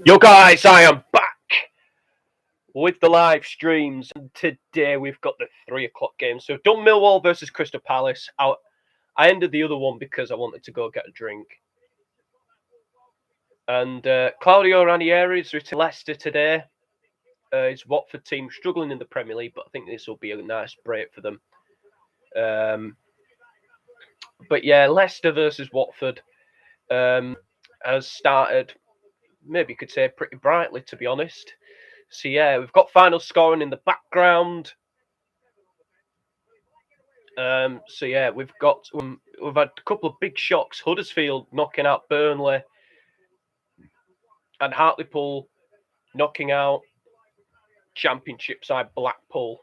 Yo guys, I am back with the live streams, and today we've got the 3 o'clock game. So we've done Millwall versus Crystal Palace. I ended the other one because I wanted to go get a drink. And Claudio Ranieri is returning Leicester today. His Watford team struggling in the Premier League, but I think this will be a nice break for them. But yeah, Leicester versus Watford has started, maybe you could say, pretty brightly, to be honest. So yeah, we've got final scoring in the background. So yeah, we've had a couple of big shocks. Huddersfield knocking out Burnley, and Hartlepool knocking out Championship side Blackpool.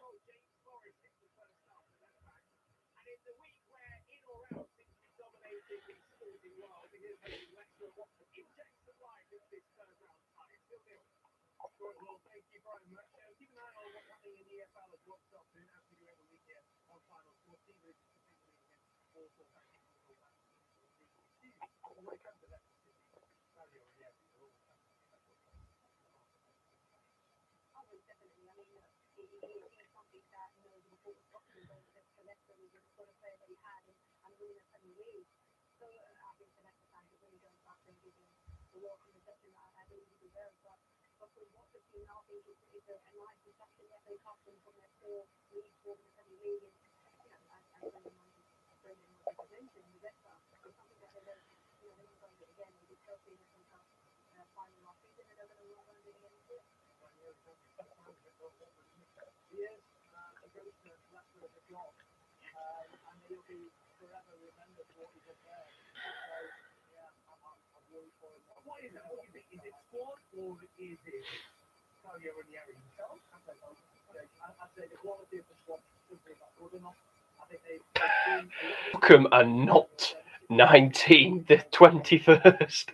Welcome and not 19, the 21st.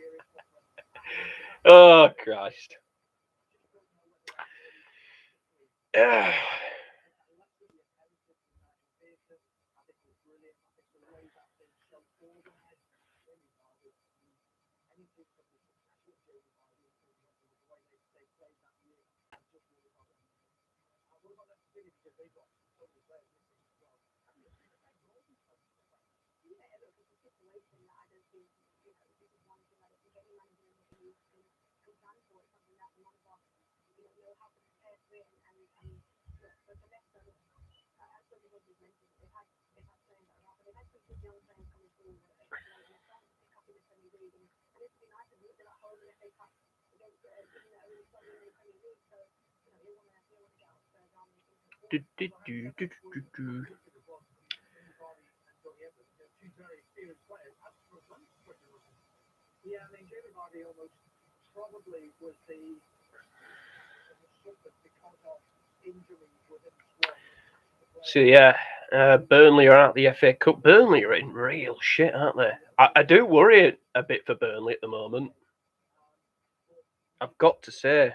Oh, Christ. So yeah, Burnley are out the FA Cup. Burnley are in real shit, aren't they? I do worry a bit for Burnley at the moment. I've got to say.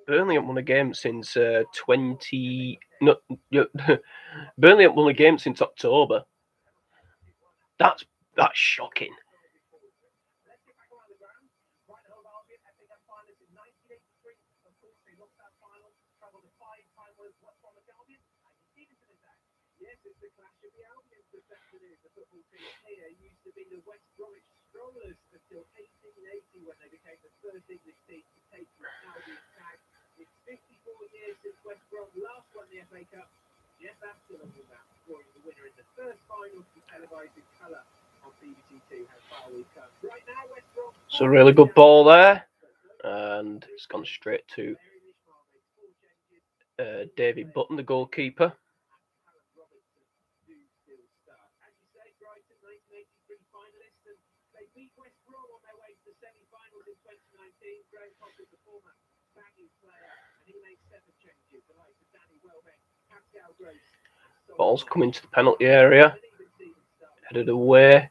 Burnley haven't won a game since 20. No, Burnley haven't won a game since October. That's shocking. So really good ball there, and it's gone straight to David Button, the goalkeeper. Ball's coming to the penalty area. Headed away.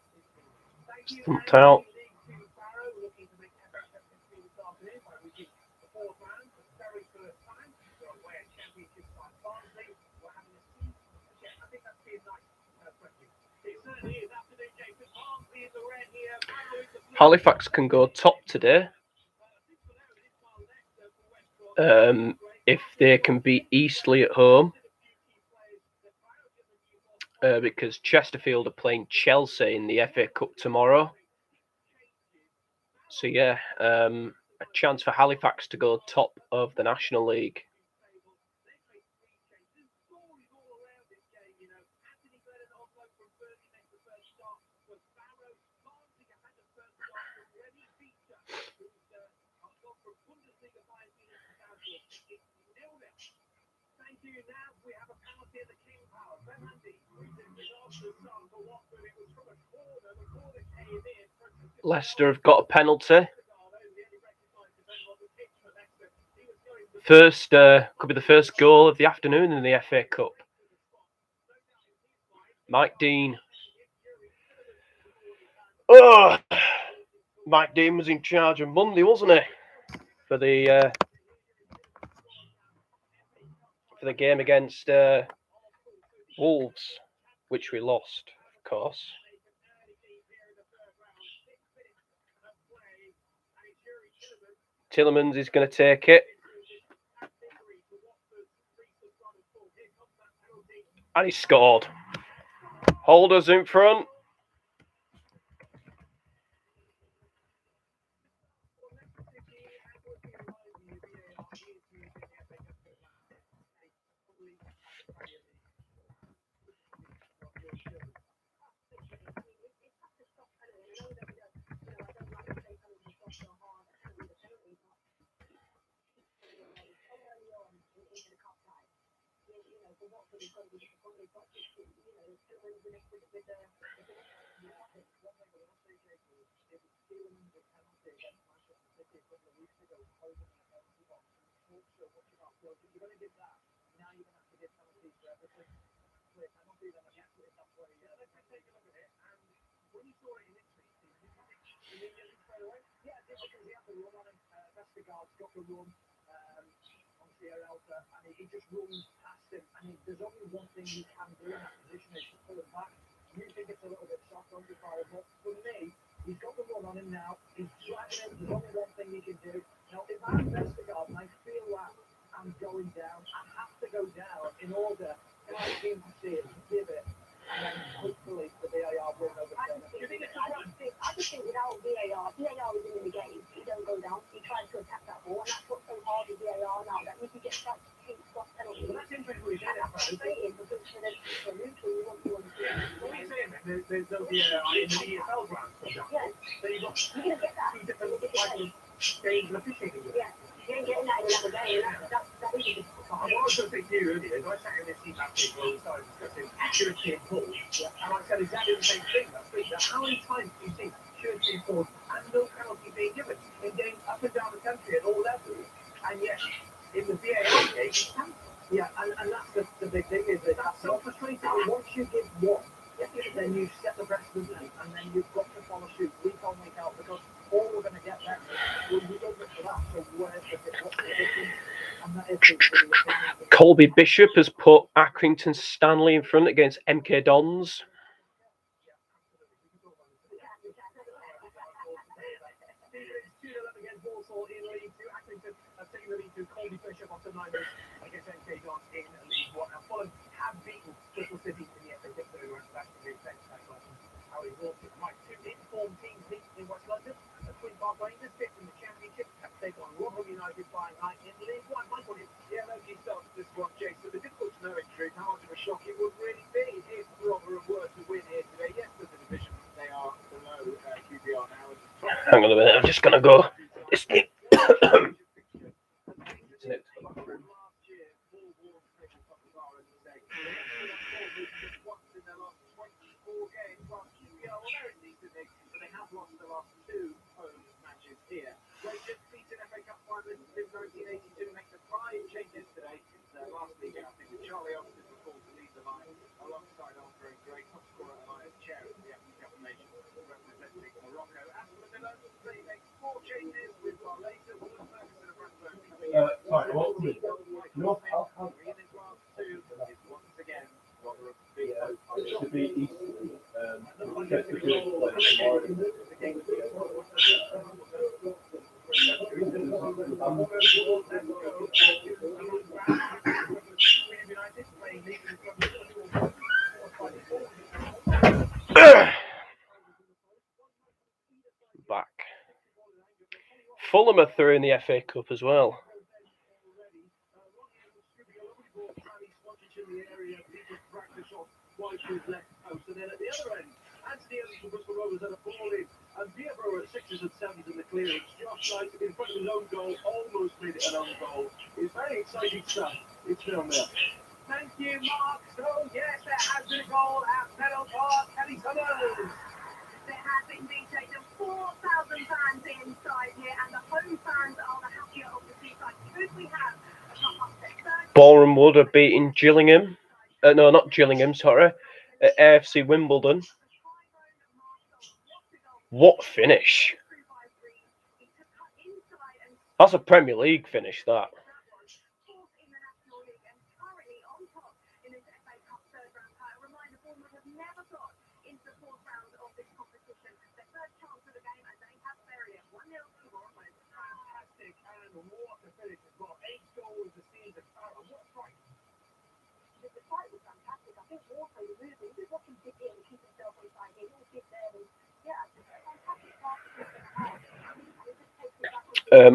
Stumped out. Halifax can go top today if they can beat Eastleigh at home, because Chesterfield are playing Chelsea in the FA Cup tomorrow. So yeah, a chance for Halifax to go top of the National League. Leicester have got a penalty. First, could be the first goal of the afternoon in the FA Cup. Mike Dean. Oh, Mike Dean was in charge on Monday, wasn't he? For the game against Wolves, which we lost, of course. Tillemans is going to take it. And he scored. Holders in front. Colby Bishop has put Accrington Stanley in front against MK Dons. Hang on a minute, I'm just going to go. Back. Fulham are through in the FA Cup as well. Thank you, Mark. So, yes, there has been a goal at Meadow Park. Kelly Summers. There has indeed taken 4,000 fans inside here, and the home fans are the happier of the two sides. Could we have a cup upset? Boreham Wood are beating Gillingham. No, not Gillingham, sorry. AFC Wimbledon. What finish? That's a Premier League finish, that.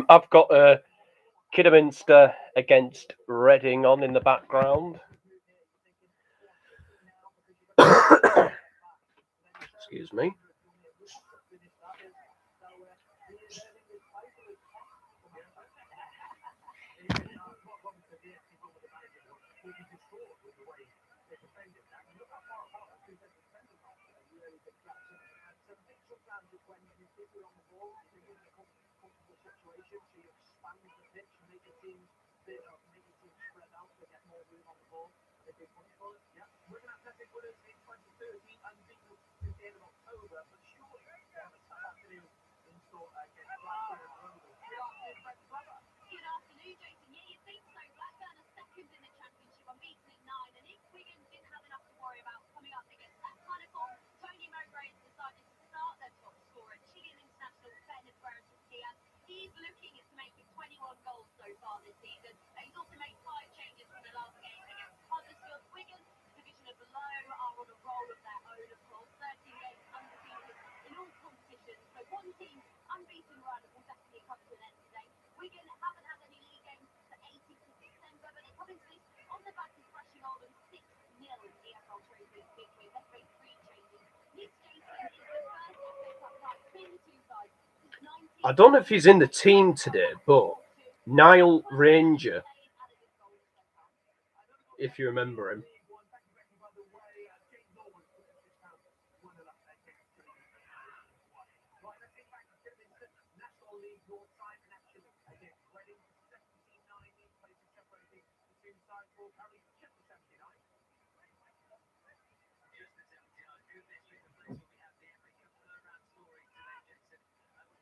I've got Kidderminster against Reading on in the background. Excuse me. I don't know if he's in the team today, but Niall Ranger, if you remember him.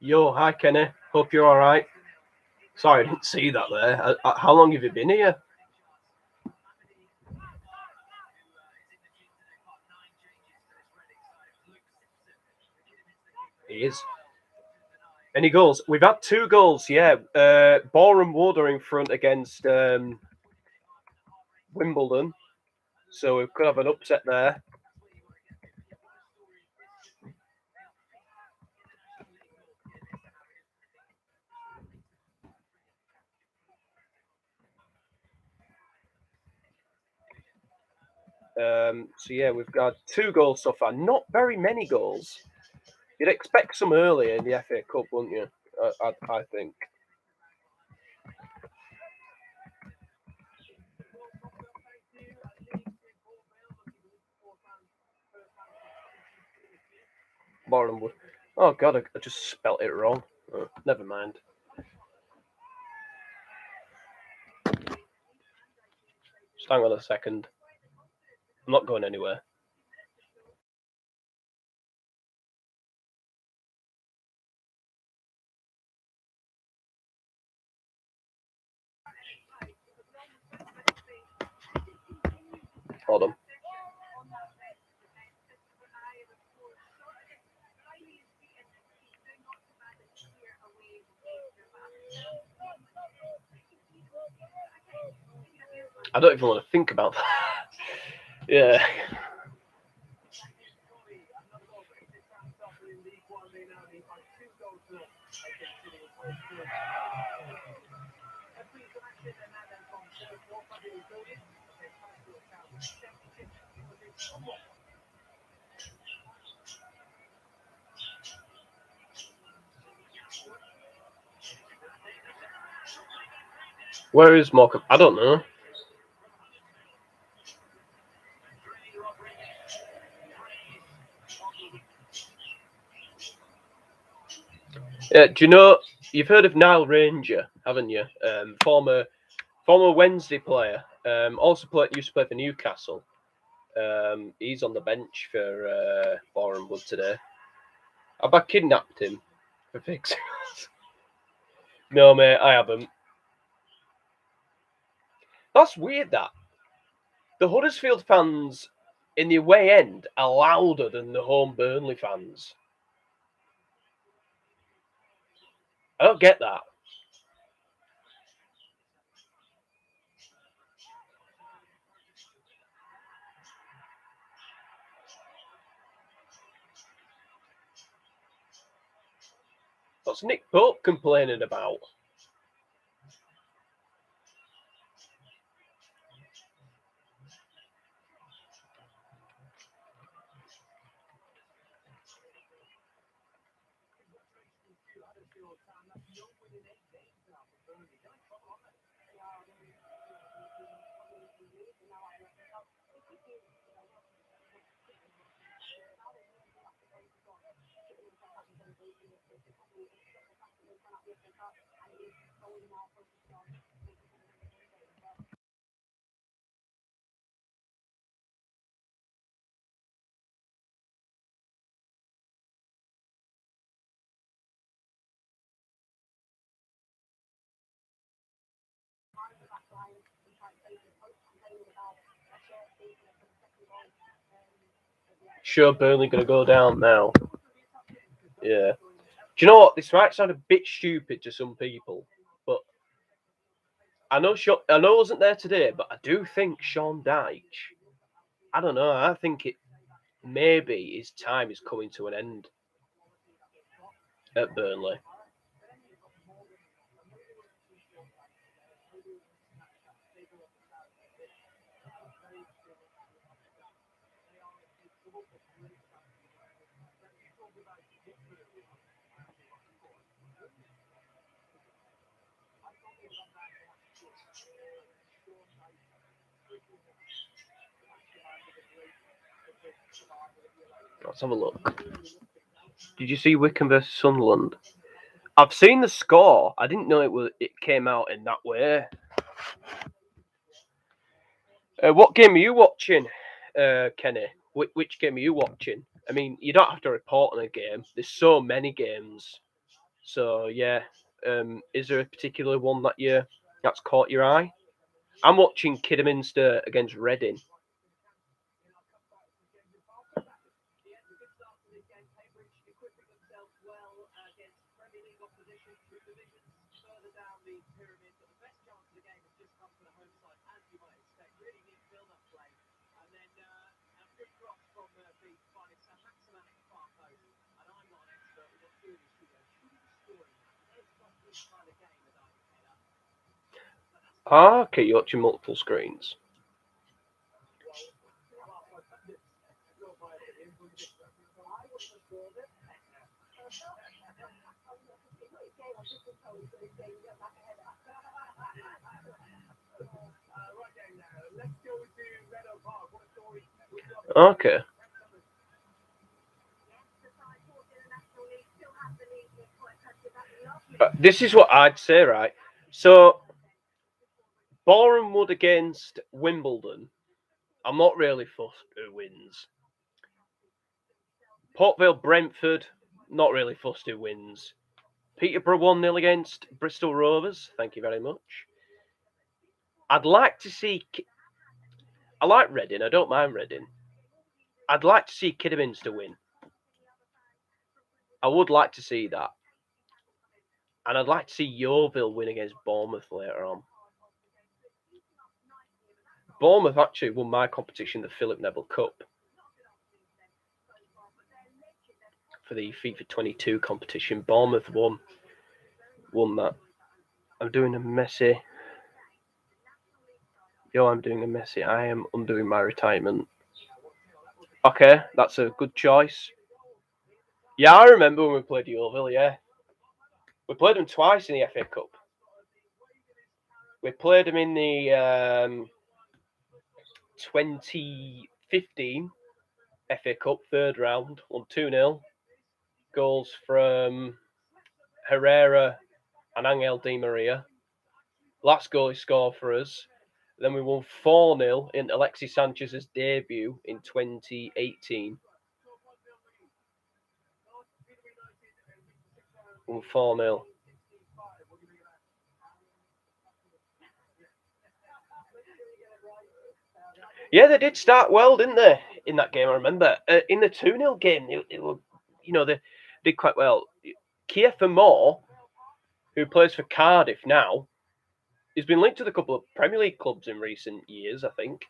Yo, hi Kenny. Hope you're all right. Sorry, I didn't see that there. How long have you been here? He is. Any goals? We've had 2 goals, yeah. Boreham Wood are in front against Wimbledon. So we could have an upset there. So yeah, we've got 2 goals so far. Not very many goals. You'd expect some earlier in the FA Cup, wouldn't you? I think. Boreham Wood. Oh God, I just spelt it wrong. Oh, never mind. Just hang on a second. I'm not going anywhere. Hold on. I don't even want to think about that. Yeah. Where is Morecambe? I don't know. Do you know, you've heard of Nile Ranger, haven't you? Former Wednesday player. Also used to play for Newcastle. He's on the bench for Boreham Wood today. Have I kidnapped him for fixing us? No, mate, I haven't. That's weird, that. The Huddersfield fans in the away end are louder than the home Burnley fans. I don't get that. What's Nick Pope complaining about? Sure, Burnley going to go down now. Yeah. Do you know what? This might sound a bit stupid to some people, but I know I wasn't there today, but I do think Sean Dyche. I don't know. I think it maybe his time is coming to an end at Burnley. Let's have a look. Did you see Wycombe versus Sunderland? I've seen the score. I didn't know it came out in that way. What game are you watching, Kenny? Which game are you watching? I mean, you don't have to report on a game. There's so many games. So yeah, is there a particular one that's caught your eye? I'm watching Kidderminster against Reading. Okay, you're watching multiple screens. Okay. This is what I'd say, right? So, Boreham Wood against Wimbledon. I'm not really fussed who wins. Port Vale Brentford. Not really fussed who wins. Peterborough 1-0 against Bristol Rovers. Thank you very much. I'd like to see I like Reading. I don't mind Reading. I'd like to see Kidderminster win. I would like to see that. And I'd like to see Yeovil win against Bournemouth later on. Bournemouth actually won my competition, the Philip Neville Cup, for the FIFA 22 competition. Bournemouth won that. I'm doing a Messi. I'm doing a Messi. I am undoing my retirement. Okay, that's a good choice. Yeah, I remember when we played Yeovil, yeah. We played them twice in the FA Cup. We played them in the 2015 FA Cup third round, won 2-0. Goals from Herrera and Angel Di Maria. Last goal he scored for us. Then we won 4-0 in Alexis Sanchez's debut in 2018. Won 4-0. Yeah, they did start well, didn't they? In that game, I remember. In the 2-0 game, they did quite well. Kiefer Moore, who plays for Cardiff now, he's been linked to a couple of Premier League clubs in recent years, I think.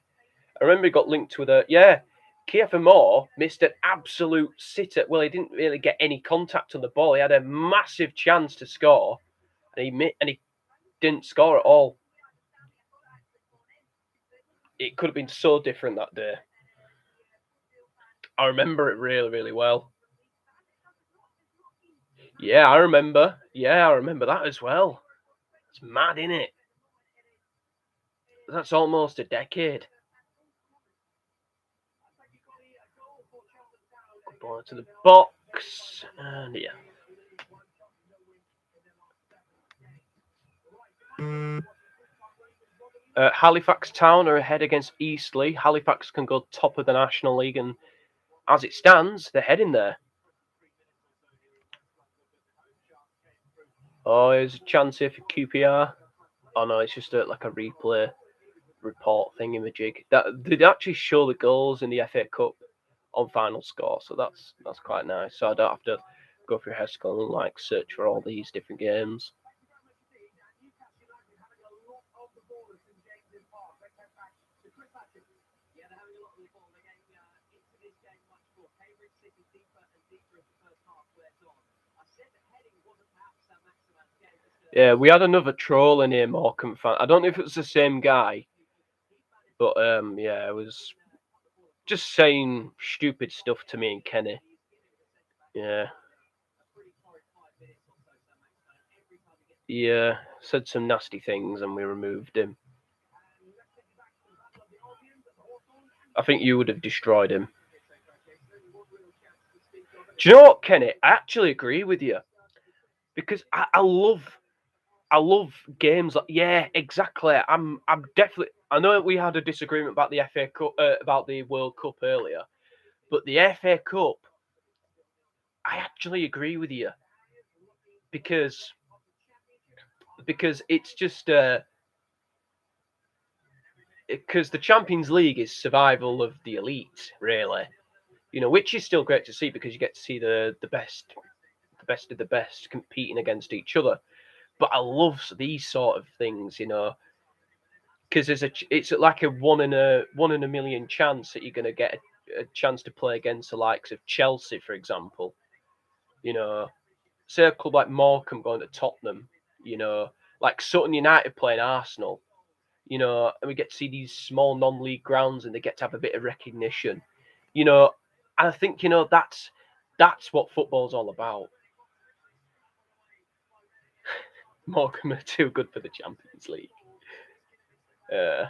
I remember he got linked with Kiefer Moore missed an absolute sitter. Well, he didn't really get any contact on the ball. He had a massive chance to score, and he didn't score at all. It could have been so different that day. I remember it really, really well. Yeah, I remember. Yeah, I remember that as well. It's mad, isn't it? That's almost a decade. Good ball to the box. And yeah. Halifax Town are ahead against Eastleigh. Halifax can go top of the National League, and as it stands, they're heading there. Oh, there's a chance here for QPR. Oh no, it's just like a replay report thingamajig. That did actually show the goals in the FA Cup on Final Score, so that's quite nice. So I don't have to go through Haskell and like search for all these different games. Yeah, we had another troll in here, Morecambe fan. I don't know if it was the same guy, but yeah, it was just saying stupid stuff to me and Kenny. Yeah. Yeah, said some nasty things and we removed him. I think you would have destroyed him. Do you know what, Kenny? I actually agree with you. Because I love games like, yeah, exactly. I'm definitely. I know we had a disagreement about the FA Cup, about the World Cup earlier, but the FA Cup, I actually agree with you because it's just because the Champions League is survival of the elite, really. Which is still great to see because you get to see the best of the best competing against each other. But I love these sort of things, because it's like a one in a million chance that you're going to get a chance to play against the likes of Chelsea, for example. Say a club like Morecambe going to Tottenham, like Sutton United playing Arsenal, and we get to see these small non-league grounds and they get to have a bit of recognition, and I think, that's what football's all about. Morecambe are too good for the Champions League. I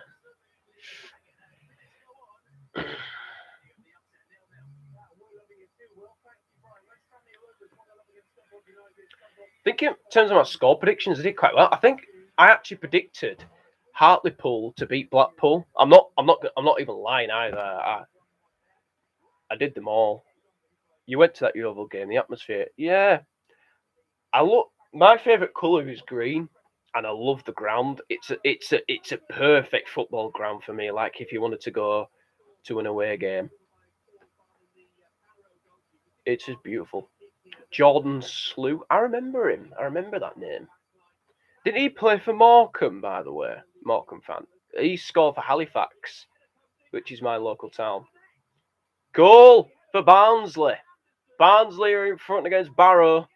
think in terms of my score predictions, I did quite well. I think I actually predicted Hartlepool to beat Blackpool. I'm not even lying either. I did them all. You went to that Yeovil game, the atmosphere. Yeah. My favourite colour is green. and I love the ground. It's a perfect football ground for me. Like if you wanted to go to an away game, it's just beautiful. Jordan Slew, I remember him. I remember that name. Didn't he play for Morecambe, by the way? Morecambe fan. He scored for Halifax, which is my local town. Goal for Barnsley. Barnsley are in front against Barrow.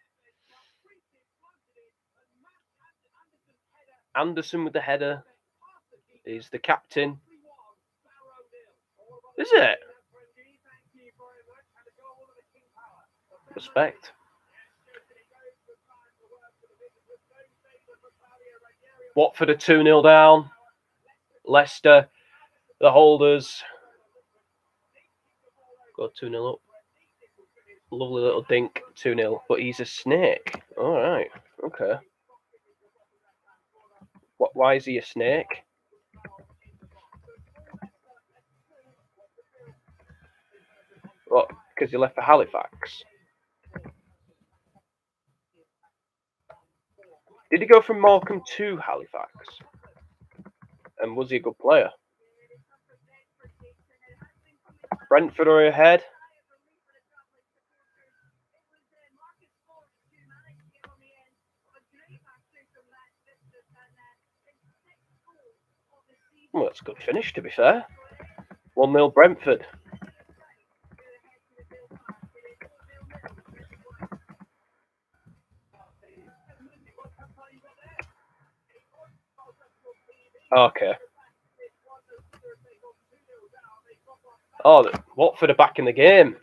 Anderson with the header. He's the captain. Is it? Respect. Watford are 2-0 down. Leicester, the holders, go 2-0 up. Lovely little dink, 2-0. But he's a snake. All right. Okay. Why is he a snake? What? Because he left for Halifax. Did he go from Morecambe to Halifax? And was he a good player? Brentford are ahead. Well, that's a good finish, to be fair. 1-0 Brentford. Okay. Oh, Watford are back in the game.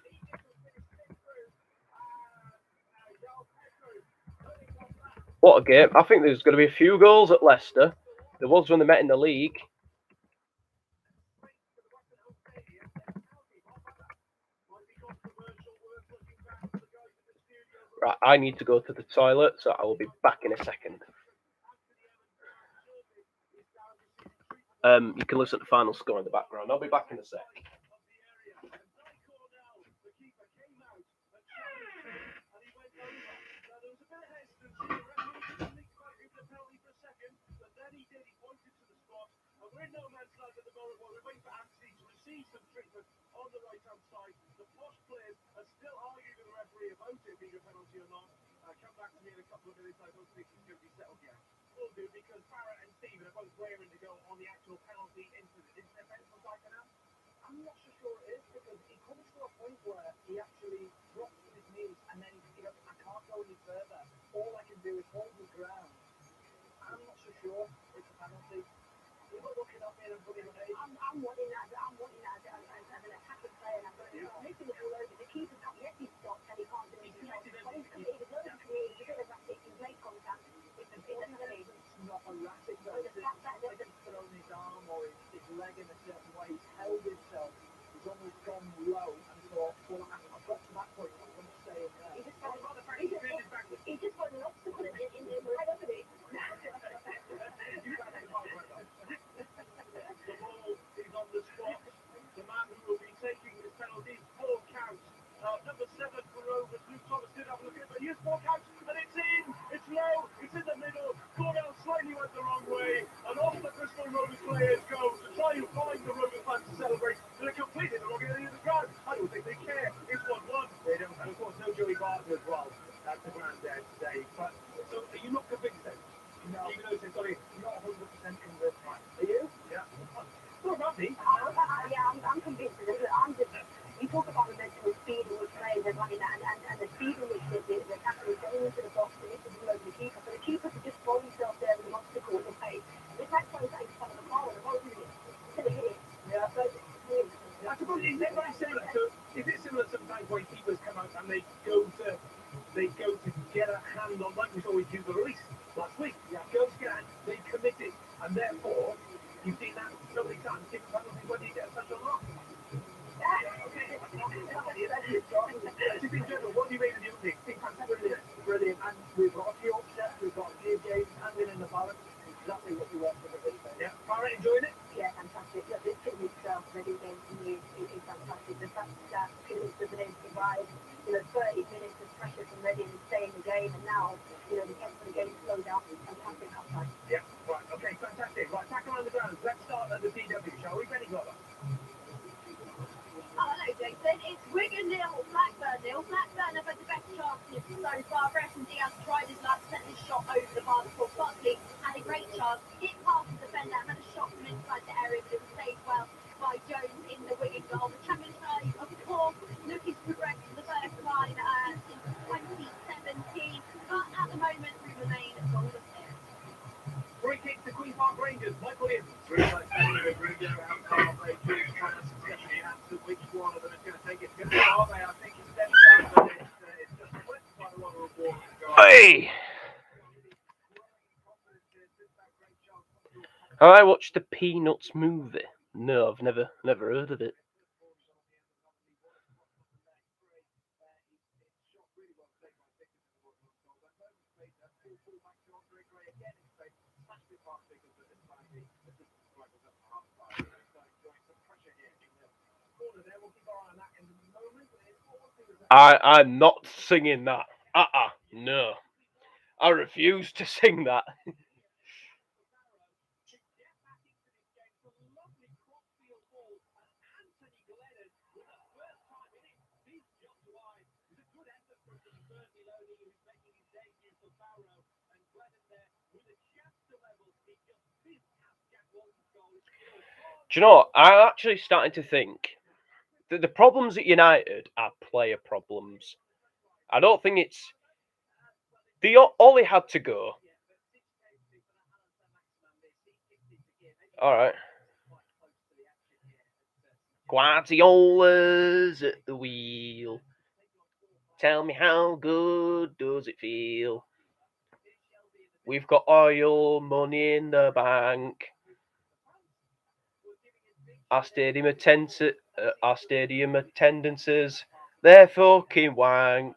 What a game. I think there's going to be a few goals at Leicester. There was when they met in the league. Right, I need to go to the toilet, so I will be back in a second. You can listen to the final score in the background. I'll be back in a sec. Because Barrett and Stephen are both raring to go on the actual penalty incident. Is there penalty like that? I'm not so sure it is, because he comes to a point where he actually drops to his knees and then he goes, I can't go any further. All I can do is hold the ground. I'm not so sure it's a penalty. You're not looking up here and putting it in. I'm wanting that as an attacking player. And I'm making it all over. The keeper's not yet he's stopped and he can't do anything else. He's not created a bit of that taking play contact. It's not erratic, though. It's like he's thrown his arm or his leg in a certain way. He's held himself. He's almost gone low and thought, well, I've got to that point. I'm going to stay in there. He just got an obstacle in the right up in it. The ball is on the spot. The man who will be taking this penalty, Paul Couch. Number 7 for Rovers. Luke Thomas did have a look at it, but here's Paul Couch, and it's in. It's low. It's in the middle. Cornell slightly went the wrong way, and off the Bristol Rovers players go to try and find the Rovers fans to celebrate. They're completely the wrong area of the ground. I don't think they care. It's 1-1. They don't, and of course, no Joey Barton as well. That's the granddad today. But so, are you not convinced then? No. Even though they've got it not 100% convinced. Right. Are you? Yeah. Well, Randy. Yeah, I'm convinced. You talk about the mental speed in which players are running and the speed in which the attacker is getting into the box and into the over the keeper. So the keeper could just throw himself there with an obstacle in the face. If that throws at some of the ball, the ball isn't it? Still a hit. Yeah, but I suppose is that what I'm saying? So is it similar to sometimes when keepers come out and they go to get a hand on, like we saw with Hugo Lloris last week? Yeah, go to get a hand, they commit it, and therefore you've seen that so many times. Different penalties whether you get a touch or not. Just in general, what do you make of the Olympics? Brilliant. And we've got a few upsets, we've got a few games hanging in the balance. Exactly what we want for the big thing. Yeah, Barrett enjoying it? Yeah, fantastic. Look, this team is ready against revenue is fantastic. The fact that Phillips has been able to provide, 30 minutes of pressure from Reading and stay in the game, and now, the tempo of the game slowed down. Fantastic outside. Yeah, right, okay, fantastic. Right, tackle on the ground. Let's start at the DW, shall we? Benny Glover. Oh, hello, Jason. It's Wigan 0, Blackburn 0. Blackburn have had the best chances so far. Bresson Diaz tried his luck, sent his shot over the bar before Buckley had a great chance. Hit past the defender, had a shot from inside the area, but it was saved well by Jones in the Wigan goal. The Champions League, of course, looking to progress to the first line since 2017. But at the moment, we remain goalless here. Free kick to Queen's Park Rangers. Michael Evans. Bruno Fernandes, Bruno, how Carl plays through France, Stephanie Hansen. Which one of them is going to take it? It's going to be Harvey, I think. It's steps down, but it's just quite a lot of reward. Hey! Have I watched the Peanuts movie? No, I've never heard of it. I'm not singing that. No. I refuse to sing that. Do you know what? I'm actually starting to think that the problems at United are player problems. I don't think it's... Ollie had to go. All right. Guardiola's at the wheel. Tell me how good does it feel? We've got oil money in the bank. Our stadium attendances, they're fucking wank.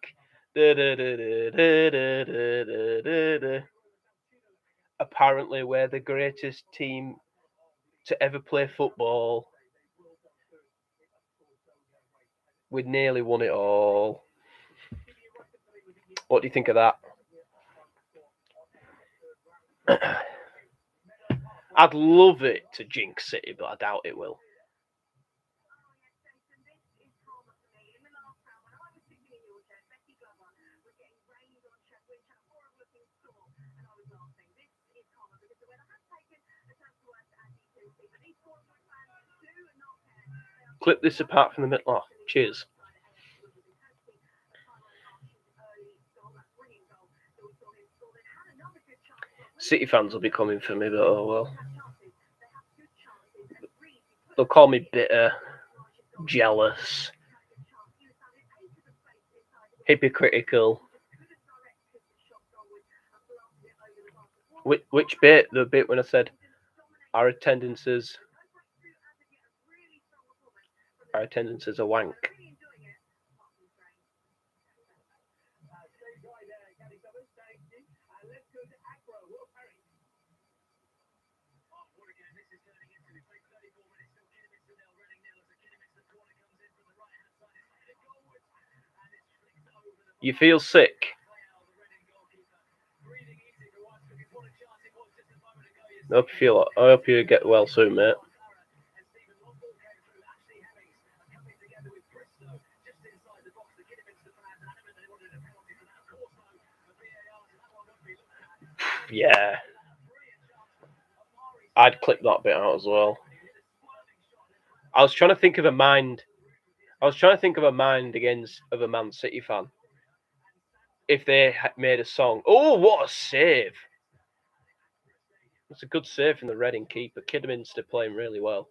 Apparently, we're the greatest team to ever play football. We'd nearly won it all. What do you think of that? I'd love it to jinx City, but I doubt it will. Clip this apart from the middle. Oh, cheers. City fans will be coming for me, but oh well. They'll call me bitter, jealous, hypocritical. Which bit? The bit when I said our attendances are wank. You feel sick? I hope you get well soon, mate. Yeah. I'd clip that bit out as well. I was trying to think of a mind against of a Man City fan. If they had made a song. Oh, what a save! It's a good save from the Reading keeper. Kidderminster playing really well.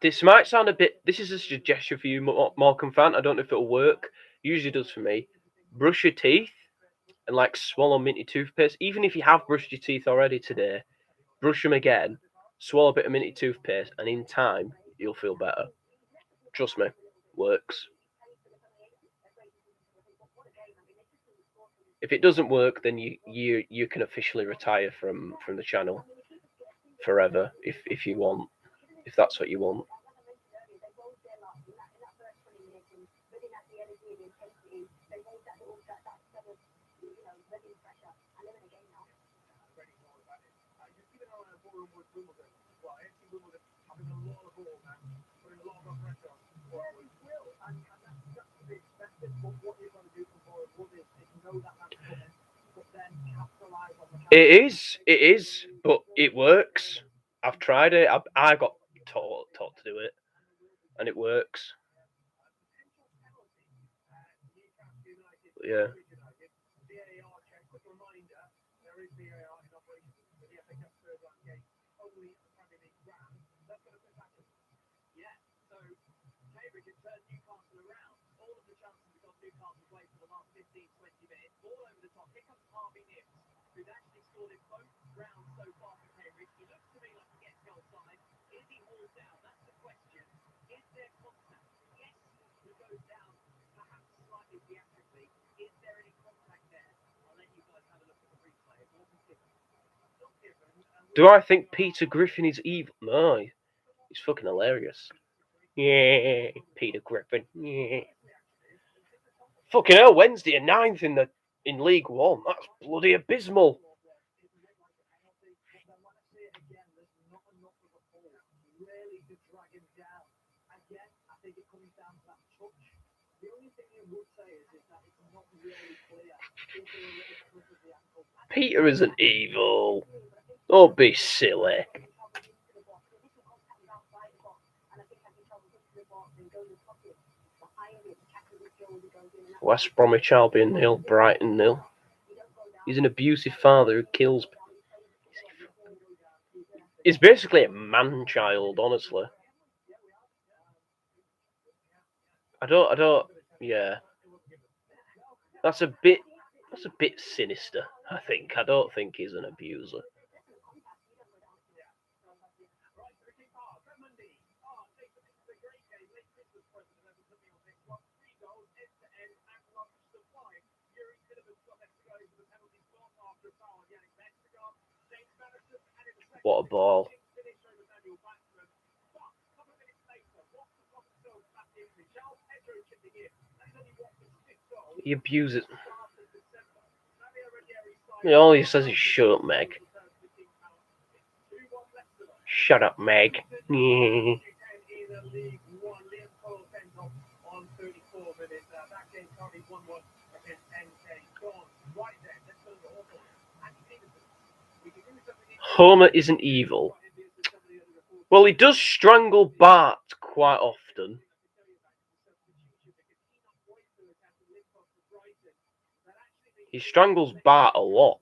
This might sound a bit... This is a suggestion for you, Morecambe fan. I don't know if it'll work. Usually does for me. Brush your teeth and swallow minty toothpaste. Even if you have brushed your teeth already today, brush them again, swallow a bit of minty toothpaste, and in time, you'll feel better. Trust me, works. If it doesn't work, then you can officially retire from the channel forever if you want, if that's what you want. It is, but it works. I've tried it. I got taught to do it, and it works. Yeah. Do I think Peter Griffin is evil? No, he's fucking hilarious. Yeah, Peter Griffin. Yeah. Fucking hell, Wednesday and 9th in League One. That's bloody abysmal. Peter isn't evil. Don't be silly. West Bromwich Albion 0, Brighton 0. He's an abusive father who kills. He's basically a man-child, honestly. I don't. Yeah, that's a bit sinister. I think. I don't think he's an abuser. What a ball. He abuses. All he says is shut up, Meg. Shut up, Meg. Homer isn't evil. Well, he does strangle Bart quite often. He strangles Bart a lot.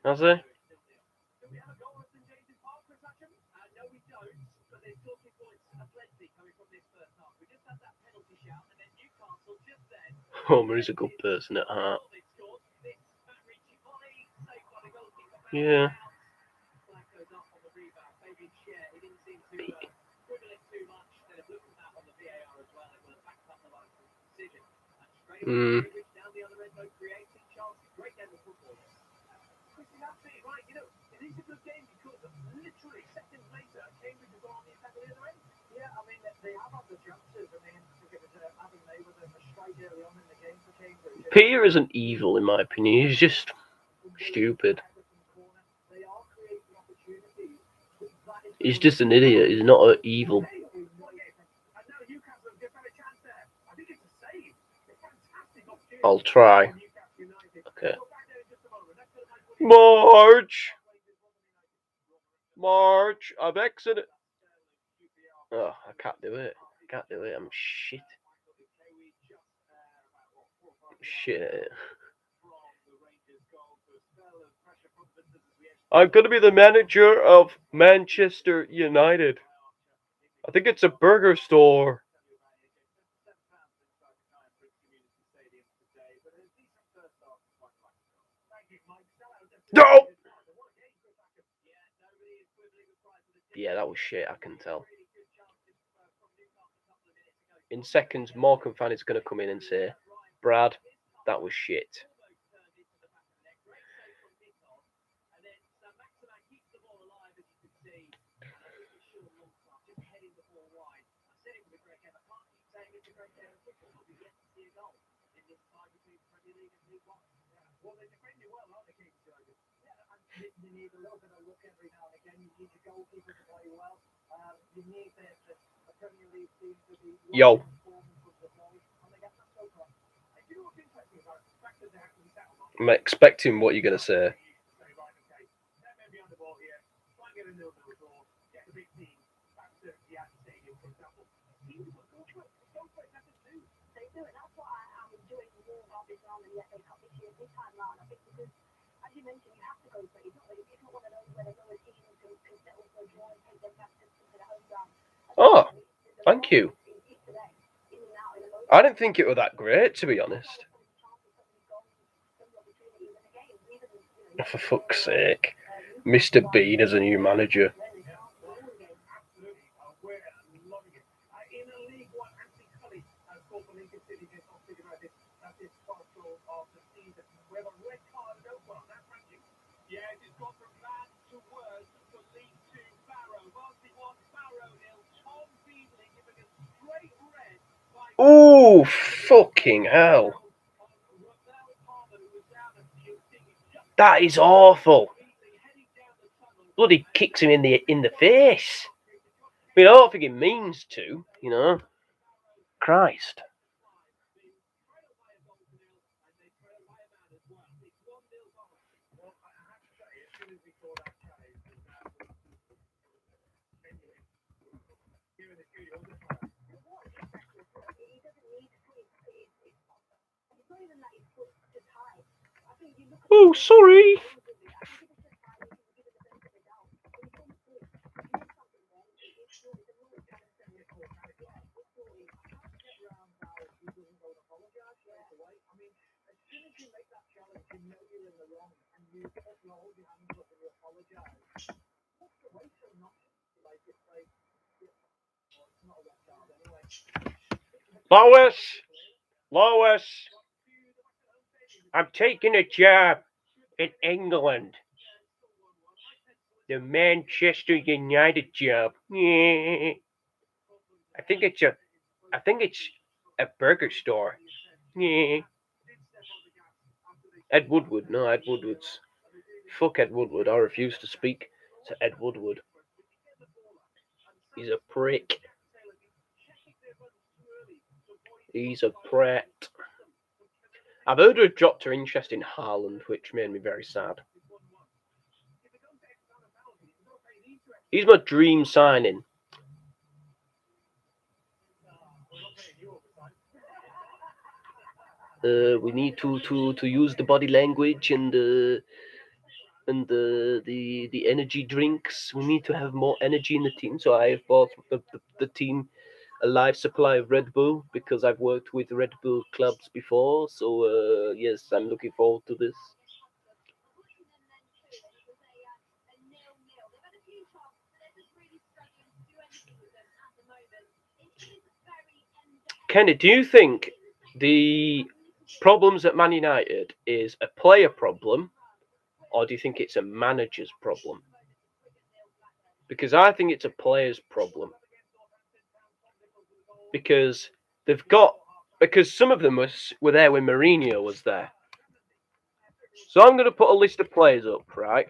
Has he? Homer is a good person at heart. Yeah. Peter isn't evil, in my opinion. He's just stupid. He's just an idiot. He's not evil. I'll try. Okay. March, I've exited. Oh, I can't do it. I'm shit. Shit. I'm going to be the manager of Manchester United. I think it's a burger store. No! Yeah, that was shit, I can tell. in seconds, Morecambe fan is going to come in and say, Brad, that was shit. You need a little bit of luck every now and again. You need the goalkeeper to play well. You need the Premier League team to be Yo. I'm expecting what you're going to say. Oh, thank you. I didn't think it was that great, to be honest. For fuck's sake. Mr. Bean as a new manager. Ooh, fucking hell. That is awful. Bloody kicks him in the face. I mean, I don't think he means to, you know. Christ. Oh, sorry. Lois, I'm taking a job in England. The Manchester United job. Yeah. I think it's a burger store. Yeah. Ed Woodward. No, Ed Woodward's. Fuck Ed Woodward. I refuse to speak to Ed Woodward. He's a prick. He's a prat. I've heard her dropped her interest in Haaland, which made me very sad. He's my dream signing. We need to use the body language and the energy drinks. We need to have more energy in the team. So I have bought the team a live supply of Red Bull because I've worked with Red Bull clubs before. So yes, I'm looking forward to this. Kenny, do you think the problems at Man United is a player problem, or do you think it's a manager's problem? Because I think it's a player's problem. Because some of them were there when Mourinho was there. So I'm going to put a list of players up, right?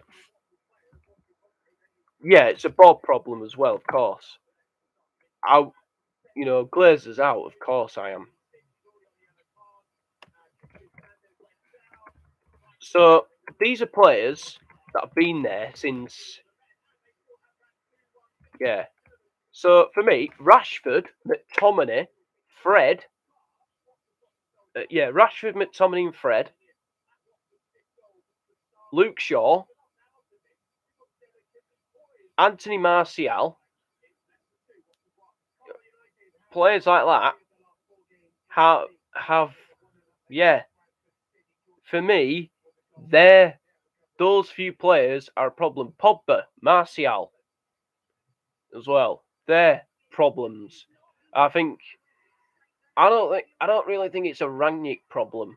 Yeah, it's a Bob problem as well, of course. Glazer's out, of course I am. So these are players that have been there since. Yeah. So for me, Rashford, McTominay, Fred. Rashford, McTominay, and Fred. Luke Shaw, Anthony Martial. Players like that have for me, those few players are a problem. Pogba, Martial as well. They're problems. I think I don't really think it's a Rangnick problem.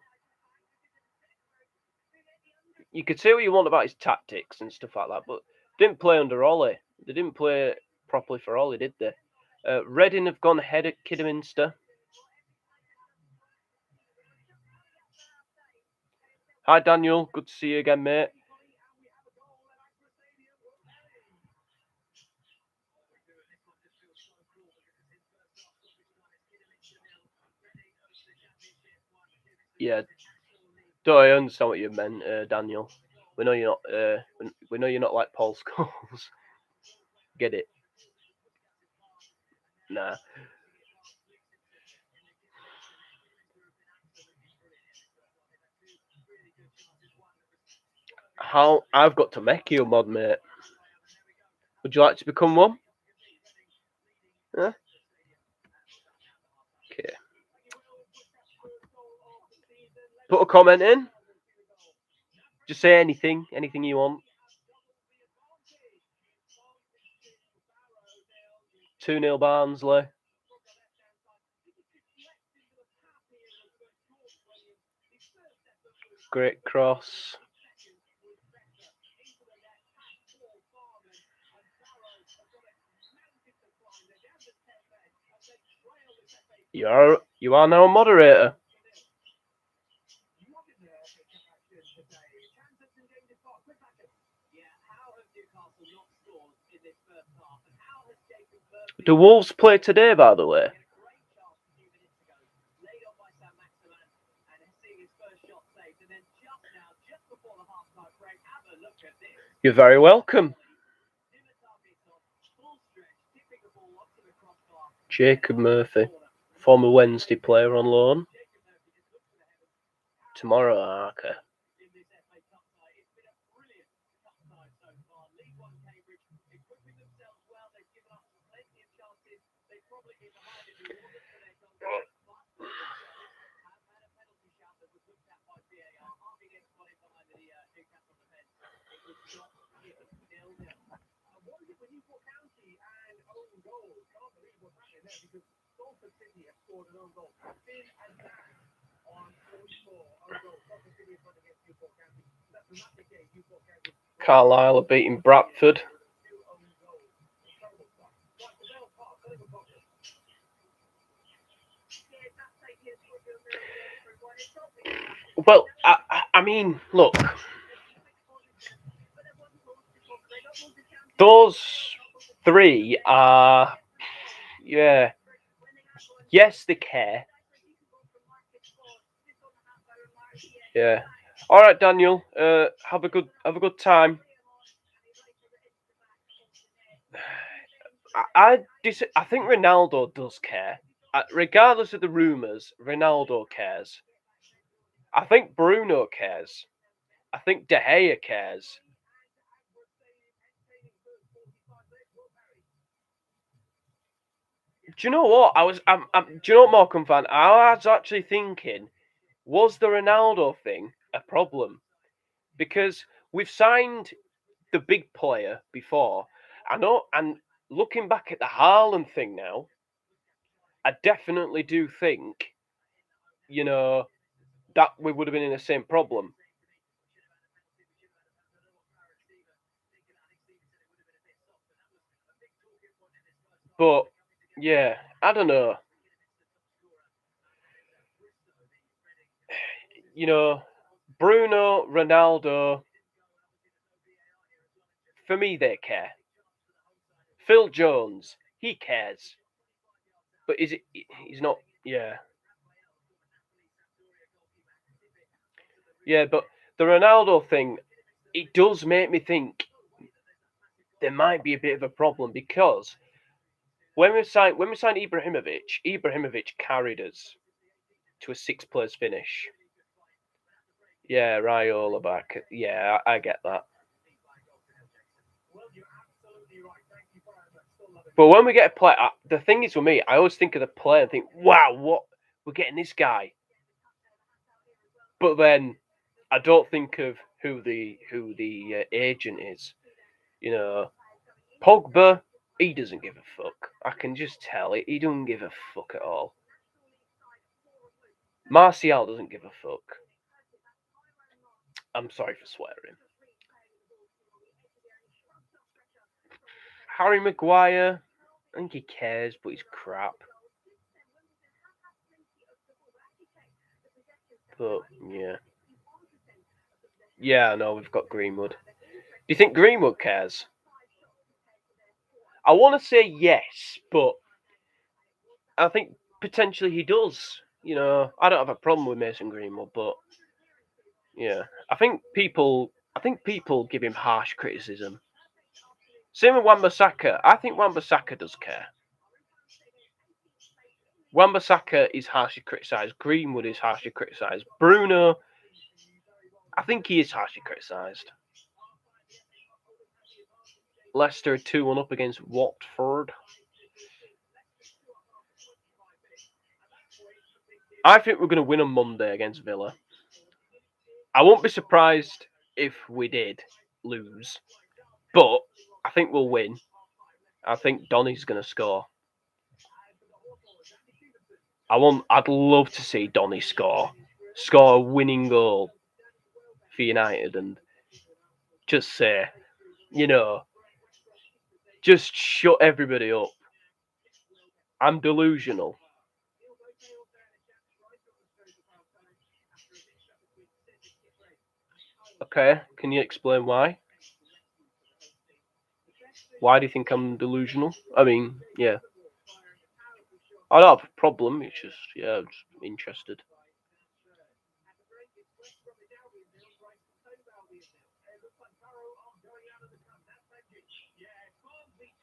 You could say what you want about his tactics and stuff like that, but didn't play under Ollie. They didn't play properly for Ollie, did they? Reading have gone ahead at Kidderminster. Hi Daniel, good to see you again, mate. Yeah, do I understand what you meant, Daniel? We know you're not. We know you're not like Paul Scholes. Get it? Nah. How I've got to make you a mod, mate. Would you like to become one? Yeah. Okay. Put a comment in. Just say anything you want. 2-0 Barnsley. Great cross. You are now a moderator. Do Wolves play today, by the way? You're very welcome. Jacob Murphy, former Wednesday player on loan. Tomorrow, okay. Carlisle are beating Bradford. Well, I mean, look. Those three are, yeah. Yes, they care. Yeah. All right, Daniel. Have a good time. I think Ronaldo does care. Regardless of the rumours, Ronaldo cares. I think Bruno cares. I think De Gea cares. Do you know what? do you know what, Morecambe fan? I was actually thinking, was the Ronaldo thing a problem? Because we've signed the big player before. I know, and looking back at the Haaland thing now, I definitely do think, that we would have been in the same problem. But, yeah, I don't know. Bruno, Ronaldo, for me, they care. Phil Jones, he cares. But he's not, yeah. Yeah, but the Ronaldo thing, it does make me think there might be a bit of a problem because when we signed Ibrahimovic carried us to a 6th place finish. Yeah, Raiola back. Yeah, I get that. But when we get a player, the thing is with me, I always think of the player and think, wow, what we're getting this guy. But then I don't think of who the agent is. Pogba, he doesn't give a fuck. I can just tell it. He doesn't give a fuck at all. Martial doesn't give a fuck. I'm sorry for swearing. Harry Maguire, I think he cares, but he's crap. But, yeah. Yeah, no, we've got Greenwood. Do you think Greenwood cares? I want to say yes, but I think potentially he does. You know, I don't have a problem with Mason Greenwood, but yeah, I think people give him harsh criticism. Same with Wan-Bissaka. I think Wan-Bissaka does care. Wan-Bissaka is harshly criticised. Greenwood is harshly criticised. Bruno, I think he is harshly criticised. Leicester 2-1 up against Watford. I think we're going to win on Monday against Villa. I won't be surprised if we did lose, but I think we'll win. I think Donny's going to score. I'd love to see Donny score a winning goal for United and just say, you know, just shut everybody up. I'm delusional. Okay, can you explain why? Why do you think I'm delusional? I mean, yeah. I don't have a problem, it's just, yeah, I'm just interested.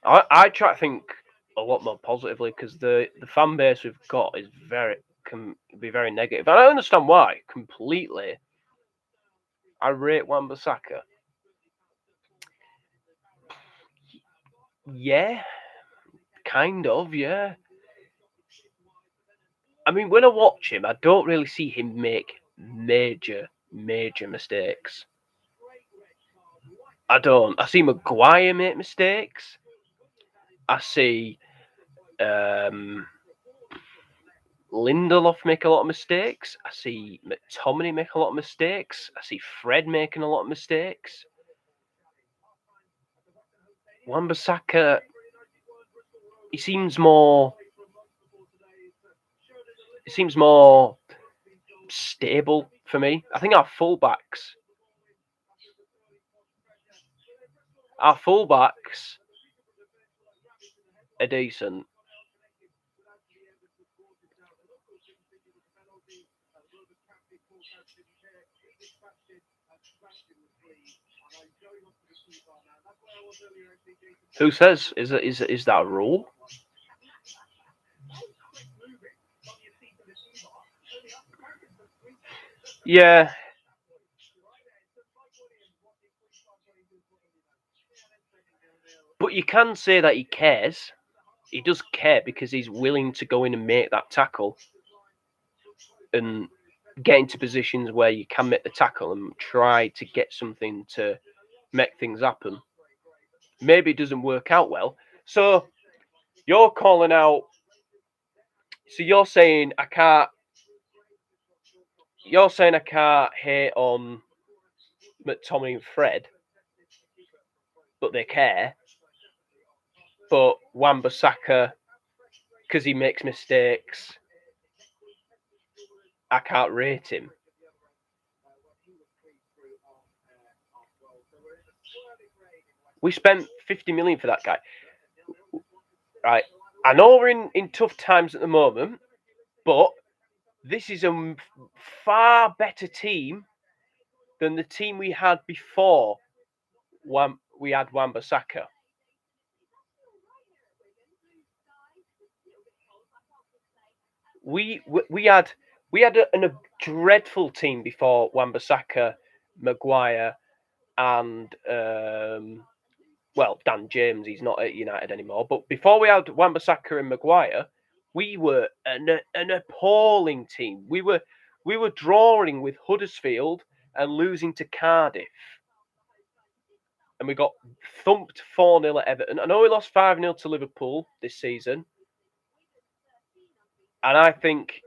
I try to think a lot more positively because the fan base we've got can be very negative. And I understand why completely. I rate Wan-Bissaka. Yeah, kind of, yeah. I mean, when I watch him, I don't really see him make major mistakes. I don't. I see Maguire make mistakes. I see Lindelof make a lot of mistakes. I see McTominay make a lot of mistakes. I see Fred making a lot of mistakes. Wan-Bissaka, he seems more stable for me. I think our fullbacks are decent. Who says? Is that a rule? Yeah. But you can say that he cares. He does care because he's willing to go in and make that tackle and get into positions where you can make the tackle and try to get something to make things happen. Maybe it doesn't work out well. So you're calling out. So you're saying I can't. You're saying I can't hate on McTominay and Fred, but they care. But Wan-Bissaka, because he makes mistakes, I can't rate him. We spent 50 million for that guy. Right. I know we're in tough times at the moment, but this is a far better team than the team we had before we had Wan-Bissaka. We had a dreadful team before Wan-Bissaka, Maguire, and Dan James. He's not at United anymore. But before we had Wan-Bissaka and Maguire, we were an appalling team. We were drawing with Huddersfield and losing to Cardiff. And we got thumped 4-0 at Everton. I know we lost 5-0 to Liverpool this season. And I think,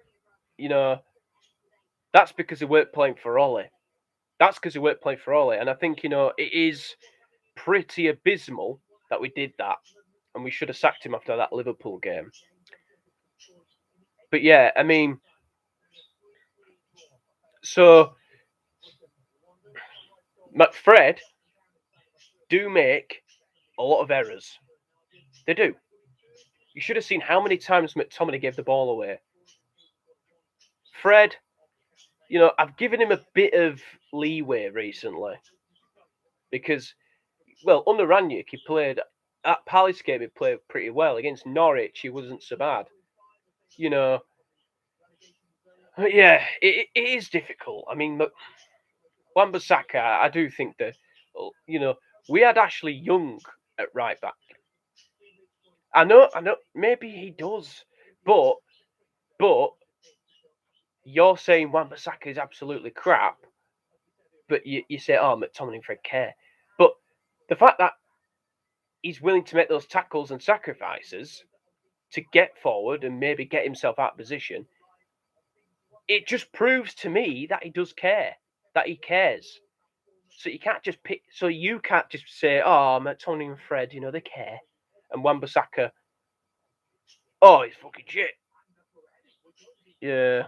you know, That's because they weren't playing for Ollie. And I think, it is pretty abysmal that we did that, and we should have sacked him after that Liverpool game. But yeah, I mean, so McFred do make a lot of errors. They do. You should have seen how many times McTominay gave the ball away. Fred, I've given him a bit of leeway recently because, well, under Ranić, he played at Palace game. He played pretty well against Norwich. He wasn't so bad, But yeah, it is difficult. I mean, look, Wan-Bissaka, I do think that, we had Ashley Young at right back. I know, maybe he does, but you're saying Wan-Bissaka is absolutely crap, but you say, oh, McTominay and Fred care. But the fact that he's willing to make those tackles and sacrifices to get forward and maybe get himself out of position, it just proves to me that he does care, that he cares. So you can't just say, oh, McTominay and Fred, they care. And Wan-Bissaka, oh, he's fucking shit. Yeah.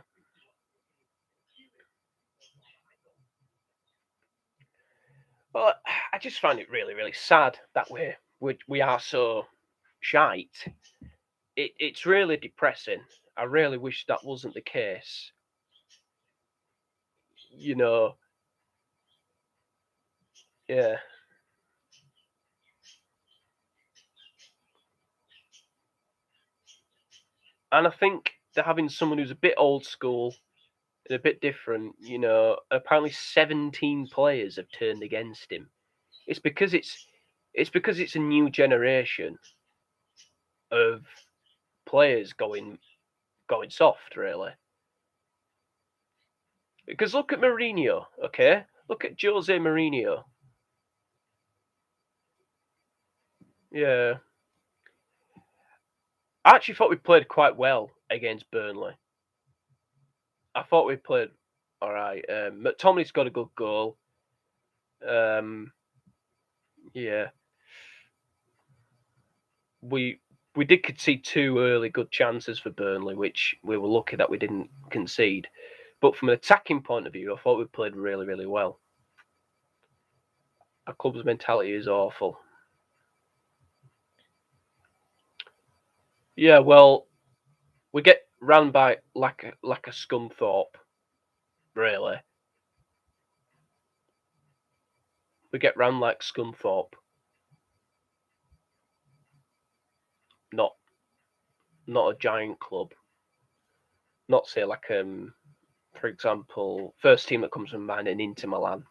Well, I just find it really, really sad that we are so shite. It's really depressing. I really wish that wasn't the case. Yeah. And I think they're having someone who's a bit old school and a bit different. Apparently 17 players have turned against him. It's because it's a new generation of players going soft, really. Because look at Mourinho, okay? Look at Jose Mourinho. Yeah. I actually thought we played quite well against Burnley. I thought we played all right. McTominay's got a good goal. Yeah. We did concede 2 early good chances for Burnley, which we were lucky that we didn't concede. But from an attacking point of view, I thought we played really, really well. Our club's mentality is awful. Yeah, well, we get ran by like a Scunthorpe, really. We get ran like Scunthorpe. Not a giant club. Not say like for example, first team that comes to mind, an Inter Milan.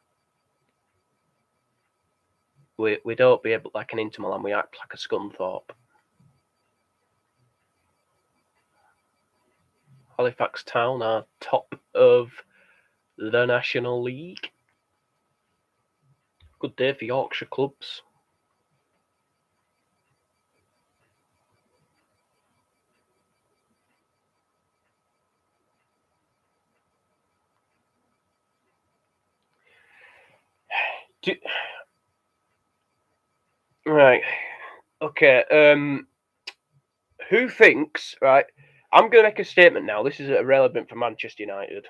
We don't behave like an Inter Milan. We act like a Scunthorpe. Halifax Town are top of the National League. Good day for Yorkshire clubs. Right. Okay. Who thinks, right? I'm going to make a statement now. This is irrelevant for Manchester United.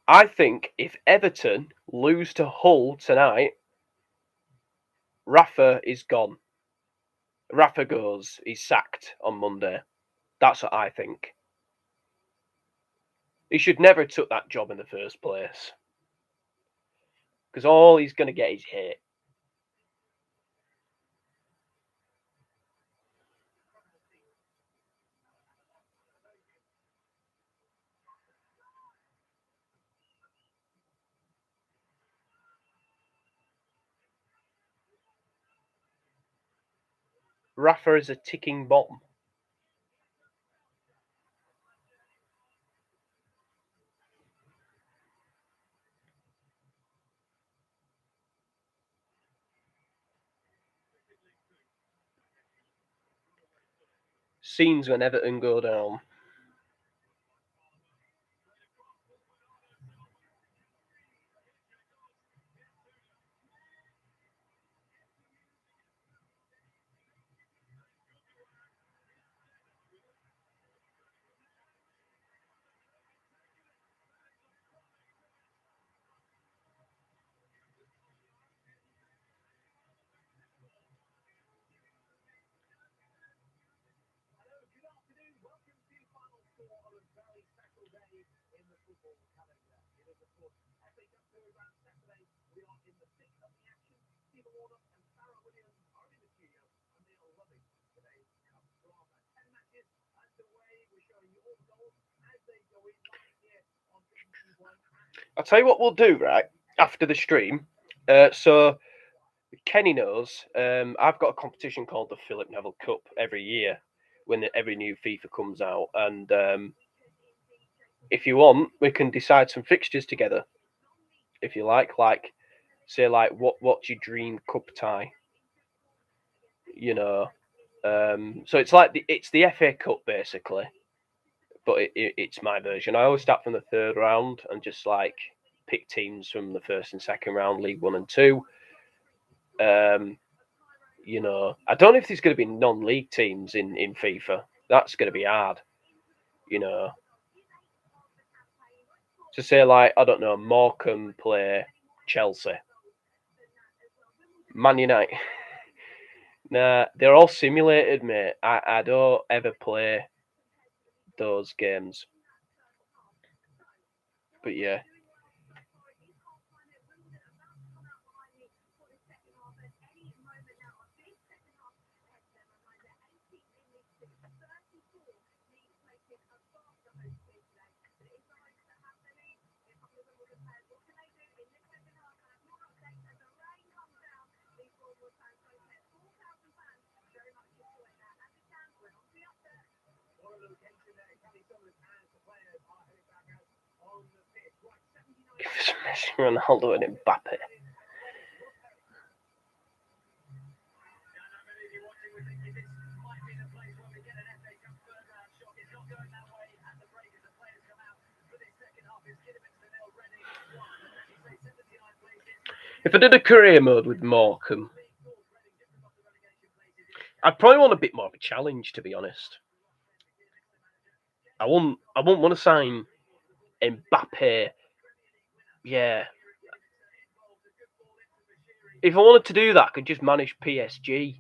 I think if Everton lose to Hull tonight, Rafa is gone. Rafa goes. He's sacked on Monday. That's what I think. He should never have took that job in the first place. Because all he's going to get is hate. Rafa is a ticking bomb. scenes when Everton go down. I'll tell you what we'll do, right, after the stream. So Kenny knows I've got a competition called the Philip Neville Cup every year when every new FIFA comes out. And if you want, we can decide some fixtures together, if you like. Like, say, like, what's your dream cup tie? You know, so it's like it's the FA Cup basically, but it's my version. I always start from the third round and just like pick teams from the first and second round, League 1 and 2. You know, I don't know if there's going to be non-league teams in FIFA. That's going to be hard. You know, to say like, I don't know, Morecambe play Chelsea, Man United. Nah, they're all simulated, mate. I don't ever play those games. But yeah. Messi, Ronaldo, and Mbappe. If I did a career mode with Morecambe, I'd probably want a bit more of a challenge, to be honest. I wouldn't want to sign Mbappe. Yeah. If I wanted to do that, I could just manage PSG.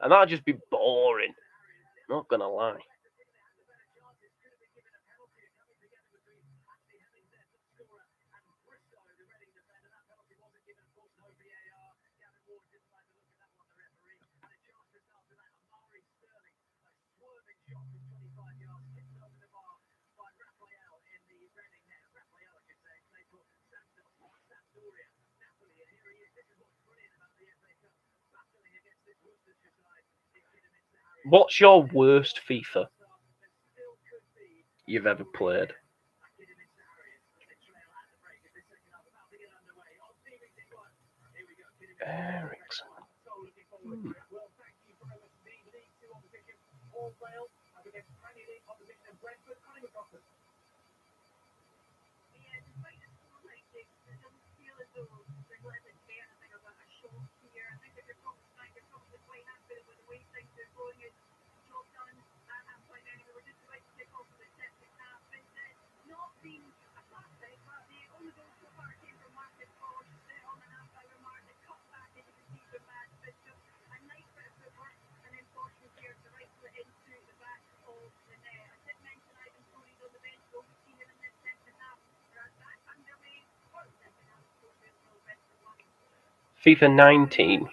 And that'd just be boring. Not gonna lie. What's your worst FIFA you've ever played? Ericsson. FIFA 19.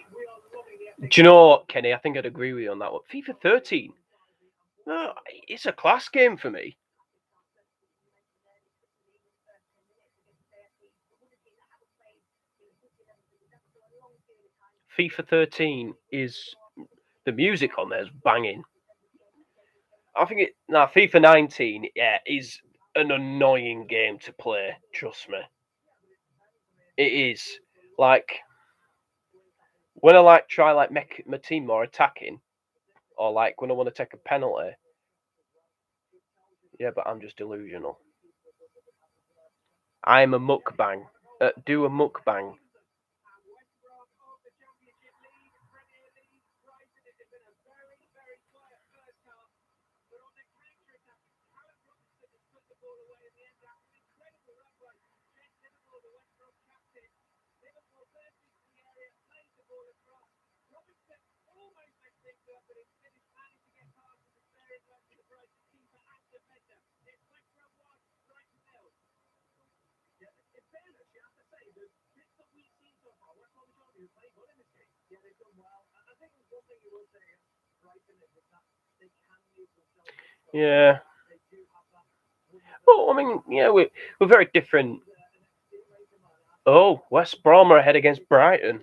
Do you know what, Kenny? I think I'd agree with you on that one. FIFA 13. No, it's a class game for me. FIFA 13 is the music on there is banging. I think FIFA 19, yeah, is an annoying game to play. Trust me, it is. Like, when I try make my team more attacking, or when I want to take a penalty. Yeah, but I'm just delusional. I'm a mukbang. Do a mukbang. Yeah. Well, I mean, yeah, we're very different. Oh, West Brom are ahead against Brighton.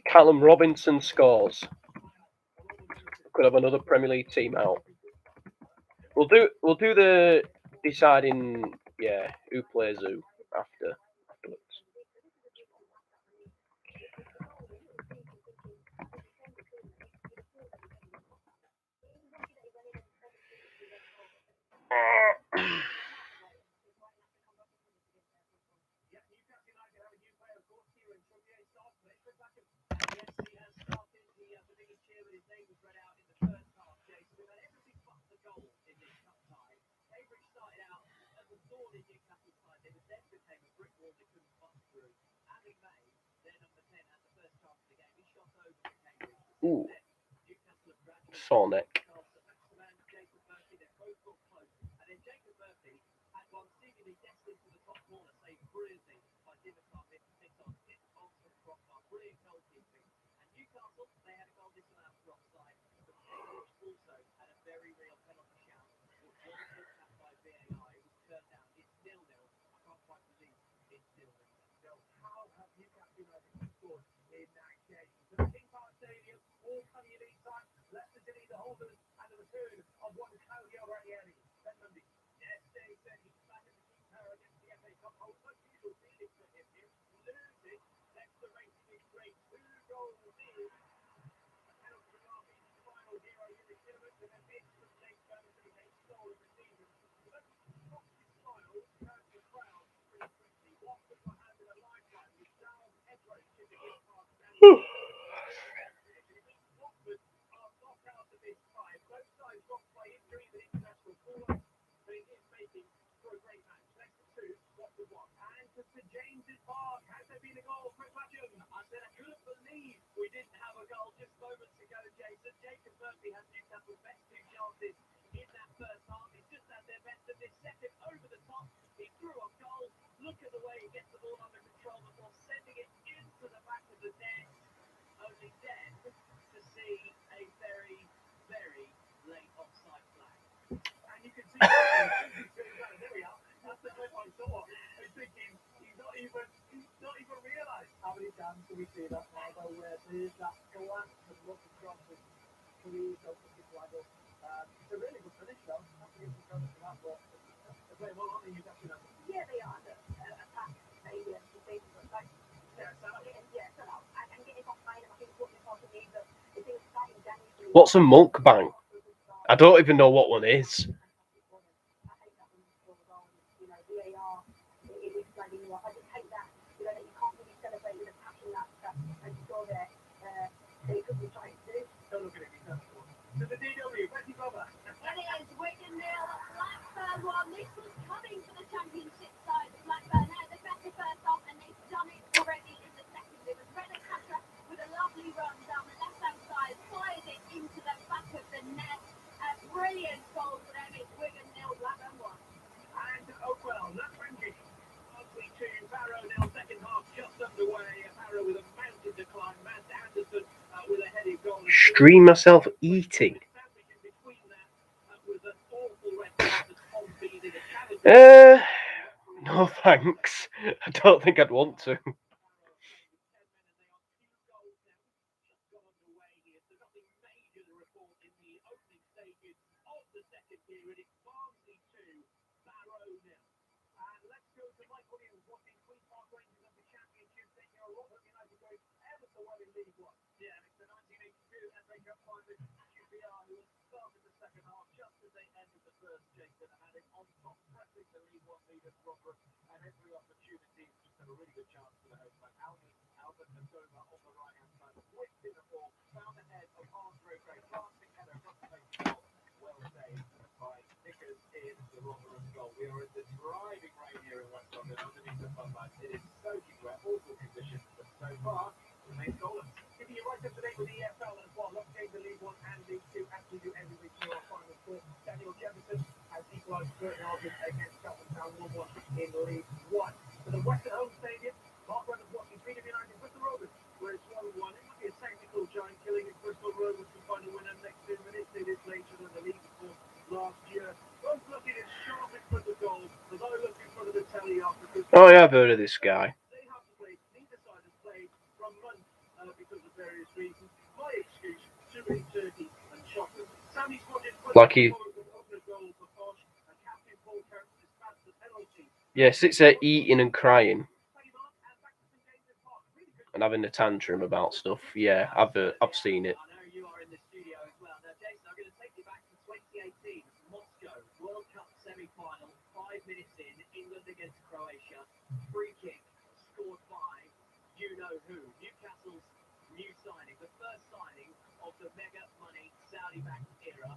Callum Robinson scores. Could have another Premier League team out. We'll do the deciding, yeah, who plays who afterwards. Ooh, Sonic. What's a mukbang? I don't even know what one is. Stream myself eating. No thanks. I don't think I'd want to. We are in the driving rain here in West London, underneath the floodlights. It is soaking wet, awful conditions, but so far, remains golden. Keeping you right up to date with the EFL as well. Lots of games in League One and League Two, as we do every week for our final four. Daniel Jefferson has equalised Burton Albion against Cheltenham Town 1-1 in League One. For the Western Home Stadium, Mark Reynolds watching Freedom United Bristol Rovers, where it's 1-1. It might be a technical giant killing if Bristol Rovers can find a winner next 2 minutes. It is later than the league before last year. Both looking as sharp in front of goal as I look in front of the telly after Christmas. Oh yeah, I've heard of this guy. They have played, neither side has played from months because of various reasons. My excuse, too many turkeys and chocolate. Sammy spotted Like he- open goal for Posh, and Captain Paul Kemp dispatched the penalty. Yeah, sits there eating and crying and having a tantrum about stuff. Yeah, I've seen it. I know you are in the studio as well. Now, Jason, I'm going to take you back to 2018, Moscow World Cup semi-final. 5 minutes in, England against Croatia. Free kick, scored 5. You know who? Newcastle's new signing, the first signing of the mega money Saudi-backed era.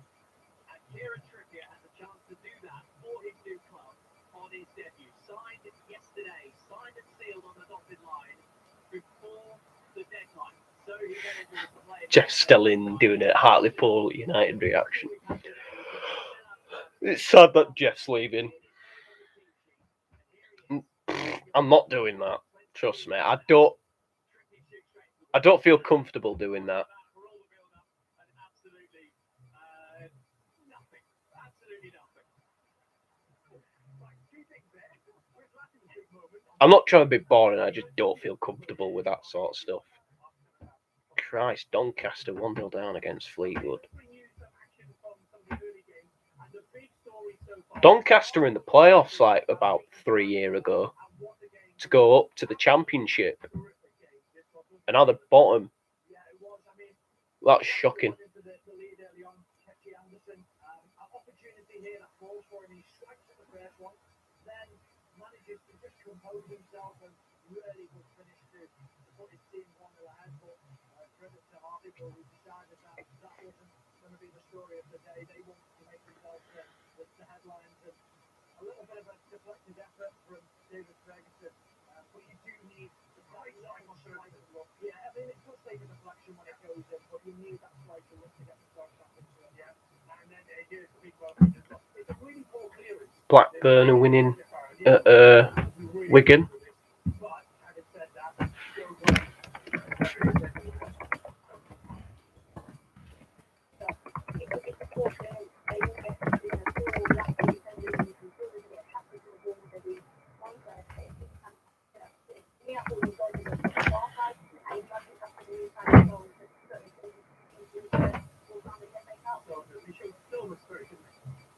And Kieran Trippier has a chance to do that for his new club on his debut. Signed yesterday, signed and sealed on the dotted line before the deadline. So he's eligible to play. Jeff Stelling doing a Hartlepool United reaction. It's sad that Jeff's leaving. I'm not doing that. Trust me. I don't feel comfortable doing that. I'm not trying to be boring. I just don't feel comfortable with that sort of stuff. Christ, Doncaster 1-0 down against Fleetwood. Doncaster in the playoffs like about 3 years ago to go up to the Championship. And now they're bottom. That's shocking. A little bit of a deflected effort from David Ferguson, but you do need the slight look. Yeah, I mean, it does take a deflection when it goes in, but you need that slight look to get the start happening to it. Yeah, and then here's the big one. It's a really poor clearance. Blackburn are winning at Wigan. But having said that, still going.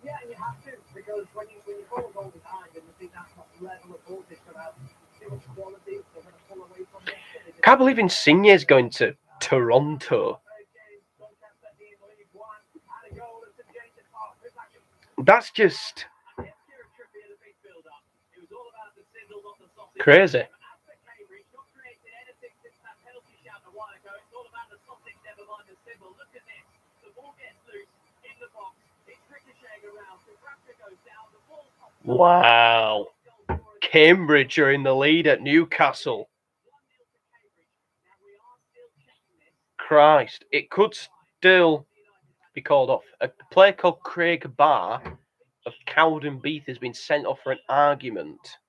Yeah, and you have to, because when you fall a goal behind and you think that's not the level of ball they're going to have too much quality, they're going to pull away from it. Can't believe Insigne's going to Toronto. That's just crazy. Wow. Cambridge are in the lead at Newcastle. Christ, it could still be called off. A player called Craig Barr of Cowden Beath has been sent off for an argument. –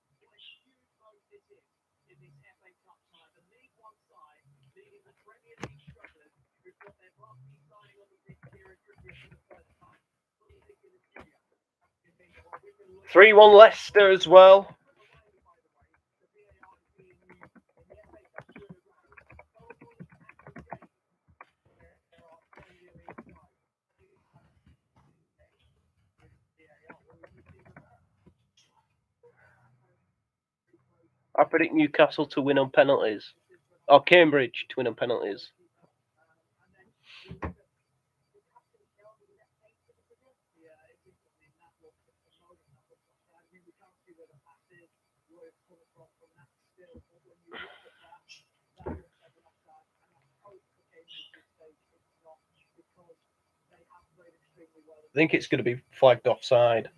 3-1 Leicester as well. I predict Newcastle to win on penalties. Or Cambridge to win on penalties. I think it's going to be flagged offside.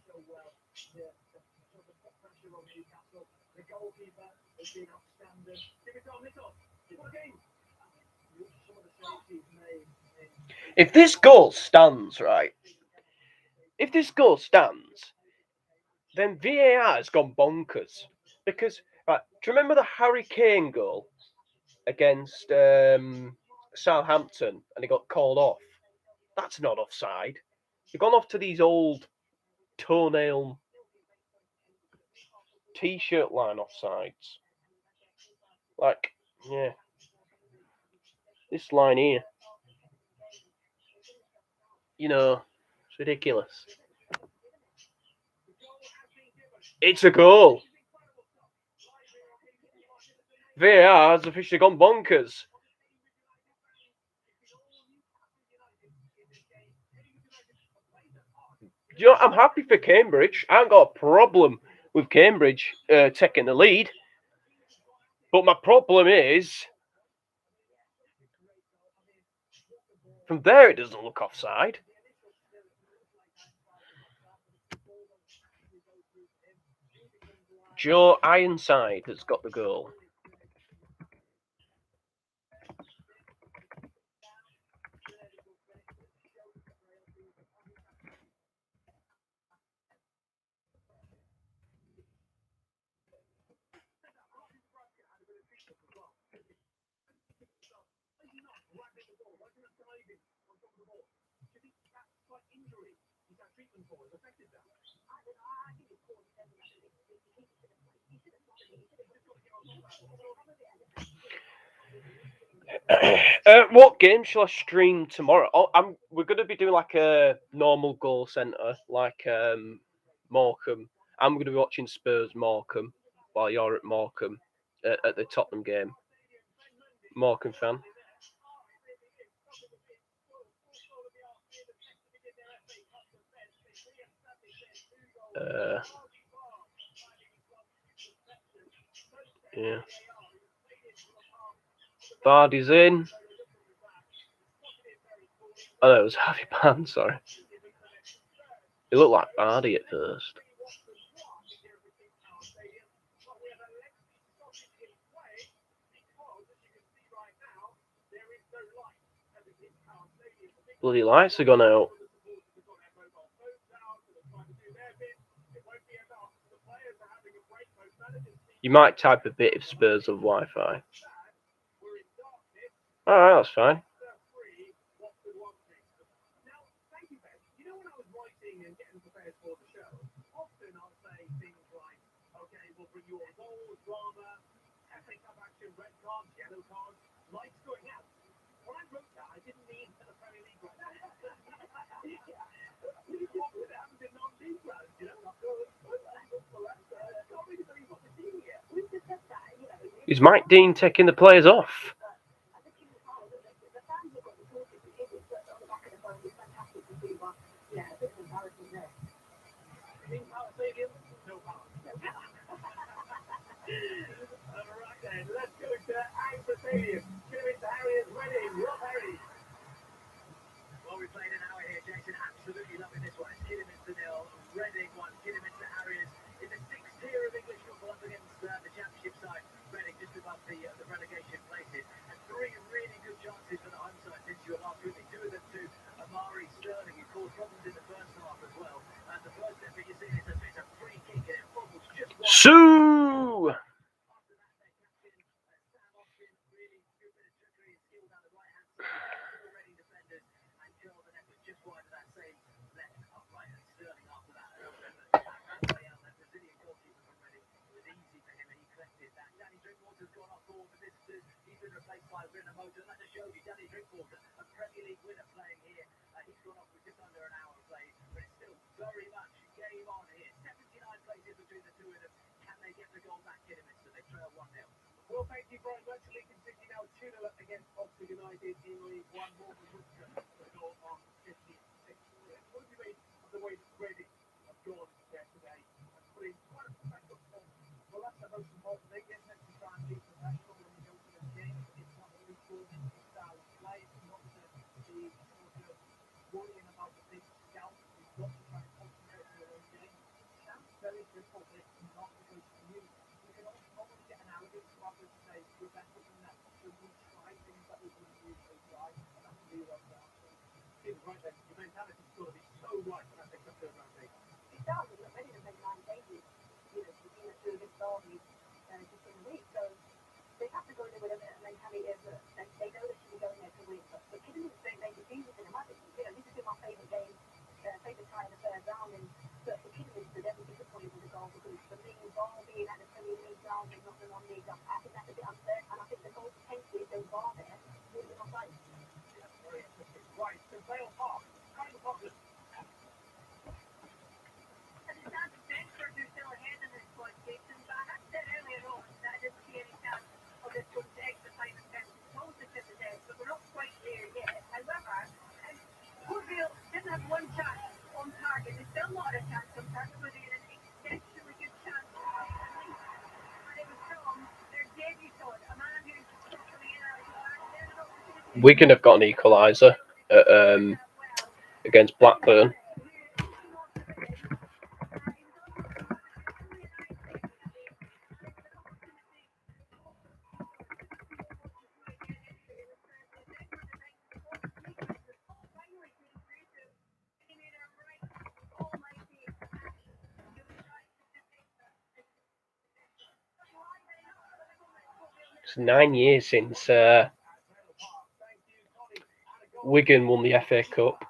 If this goal stands, right? If this goal stands, then VAR has gone bonkers. Because, right, do you remember the Harry Kane goal against Southampton and he got called off? That's not offside. They've gone off to these old toenail t-shirt line offsides. Like, yeah. This line here. You know, it's ridiculous. It's a goal. VAR has officially gone bonkers. You know, I'm happy for Cambridge. I haven't got a problem with Cambridge taking the lead. But my problem is, from there it doesn't look offside. Joe Ironside has got the goal. What game shall I stream tomorrow? Oh, we're going to be doing like a normal goal centre, like Morecambe. I'm going to be watching Spurs Morecambe while you're at Morecambe at the Tottenham game. Morecambe fan. Yeah. Vardy's in. Oh, no, it was Harvey Barnes, sorry. It looked like Vardy at first. Bloody lights are gone out. You might type a bit if Spurs have Wi-Fi. Alright, that's fine. Is Mike Dean taking the players off? Sue! It does, and the many of them 9 days, you know, to be a service army just in a week. So they have to go there with a mentality of they know they should be going there to win. But the Kidderminster don't make it easy for them. You know, this has been my favourite game, favourite tie in the third round. And but for Kidderminster, they'll be disappointed with the goal because for me, VAR being at the Premier League ground and not the non-league, I think that's a bit unfair. And I think the goal potentially, if there was VAR there, would have been offside. Right, to Vale Park. Craig Potter. As it stands, Brentford are still ahead in this qualification, but I had said earlier on that I didn't see any chance of this going to extra time and penalty. Moses at the dead, but we're not quite there yet. However, Woodville didn't have one chance on target. They still not had a chance on target, but they had an exceptionally good chance at least. And it was from their debutant, a man who's coming in out of the back. There's an opportunity. Wigan have got an equaliser against Blackburn. It's 9 years since Wigan won the FA Cup.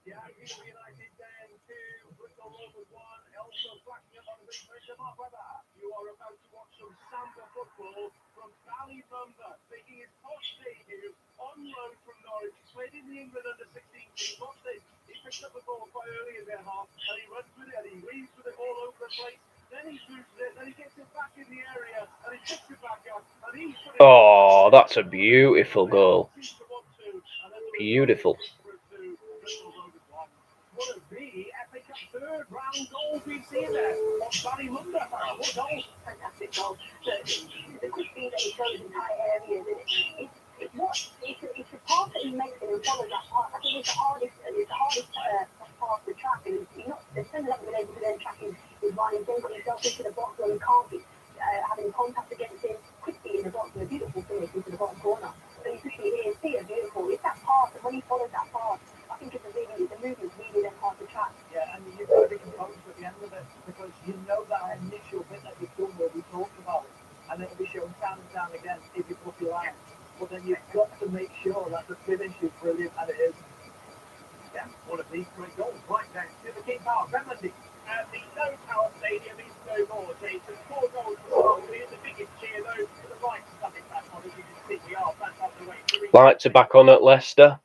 Yeah, United then to Bristol Rovers 1. Also flashing up on the big pressure. Mark Webber, you are about to watch some Samba football from Ballymumba, making his posh debut on loan from Norwich. He's played in the England under-16 team. Watch this. He picks up the ball quite early in their half, and he runs with it, and he weaves with it all over the place. Then he shoots it, then he gets it back in the area, and he picks it back up, and he's put it. Oh, that's a beautiful goal. Beautiful. One of the FA Cup third round goals we've seen there on Ballymumba. What goal? Fantastic goal. The quick speed that he shows in tight areas, and it's a pass that he makes and he follows that pass. I think it's the hardest pass to track, and he's not. The defender hasn't been able to then track his line. He's then got himself into the box where he can't be having contact against him. Quick speed in the box and a beautiful finish into the bottom corner. So you quickly here and see it beautiful. It's that pass, and when he follows that pass, I think it's the movement's really then hard to track. Yeah, and you've got to be composed at the end of it because you know that initial bit that you've done where we talked about, and it'll be shown time and time again if you put your line. But then you've got to make sure that the finish is brilliant, and it is. Yeah, one of these great goals. Right then, to the King Power, Benlendy. The No Power Stadium is no more, Jason. 4 goals for Barnsley, the biggest cheer, though, to the right. Something back on, as you can see, we are back on the way. Lights are back on at Leicester.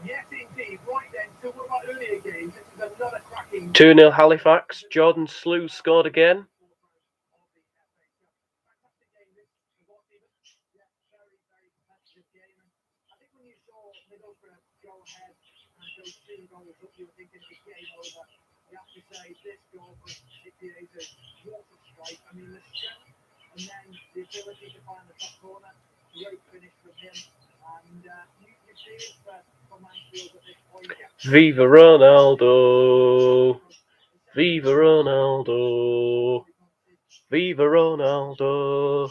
Yes, indeed. Right then, so what about earlier games? This is another cracking 2-0 Halifax. Jordan Slew scored again. I think when you saw Middlesbrough go ahead and go 2 goals up, you were thinking it was game over. You have to say this goal from Chiquierez is water strike. I mean, the strength and then the ability to find the top corner. Great finish from him. And you see it for Mansfield at this point. Viva Ronaldo. Viva Ronaldo. Viva Ronaldo.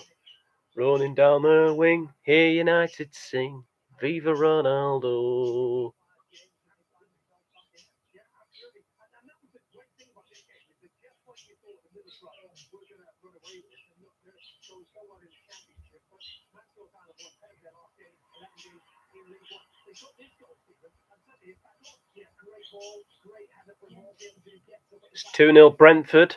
Running down the wing, hear United sing. Viva Ronaldo. It's 2-0 Brentford.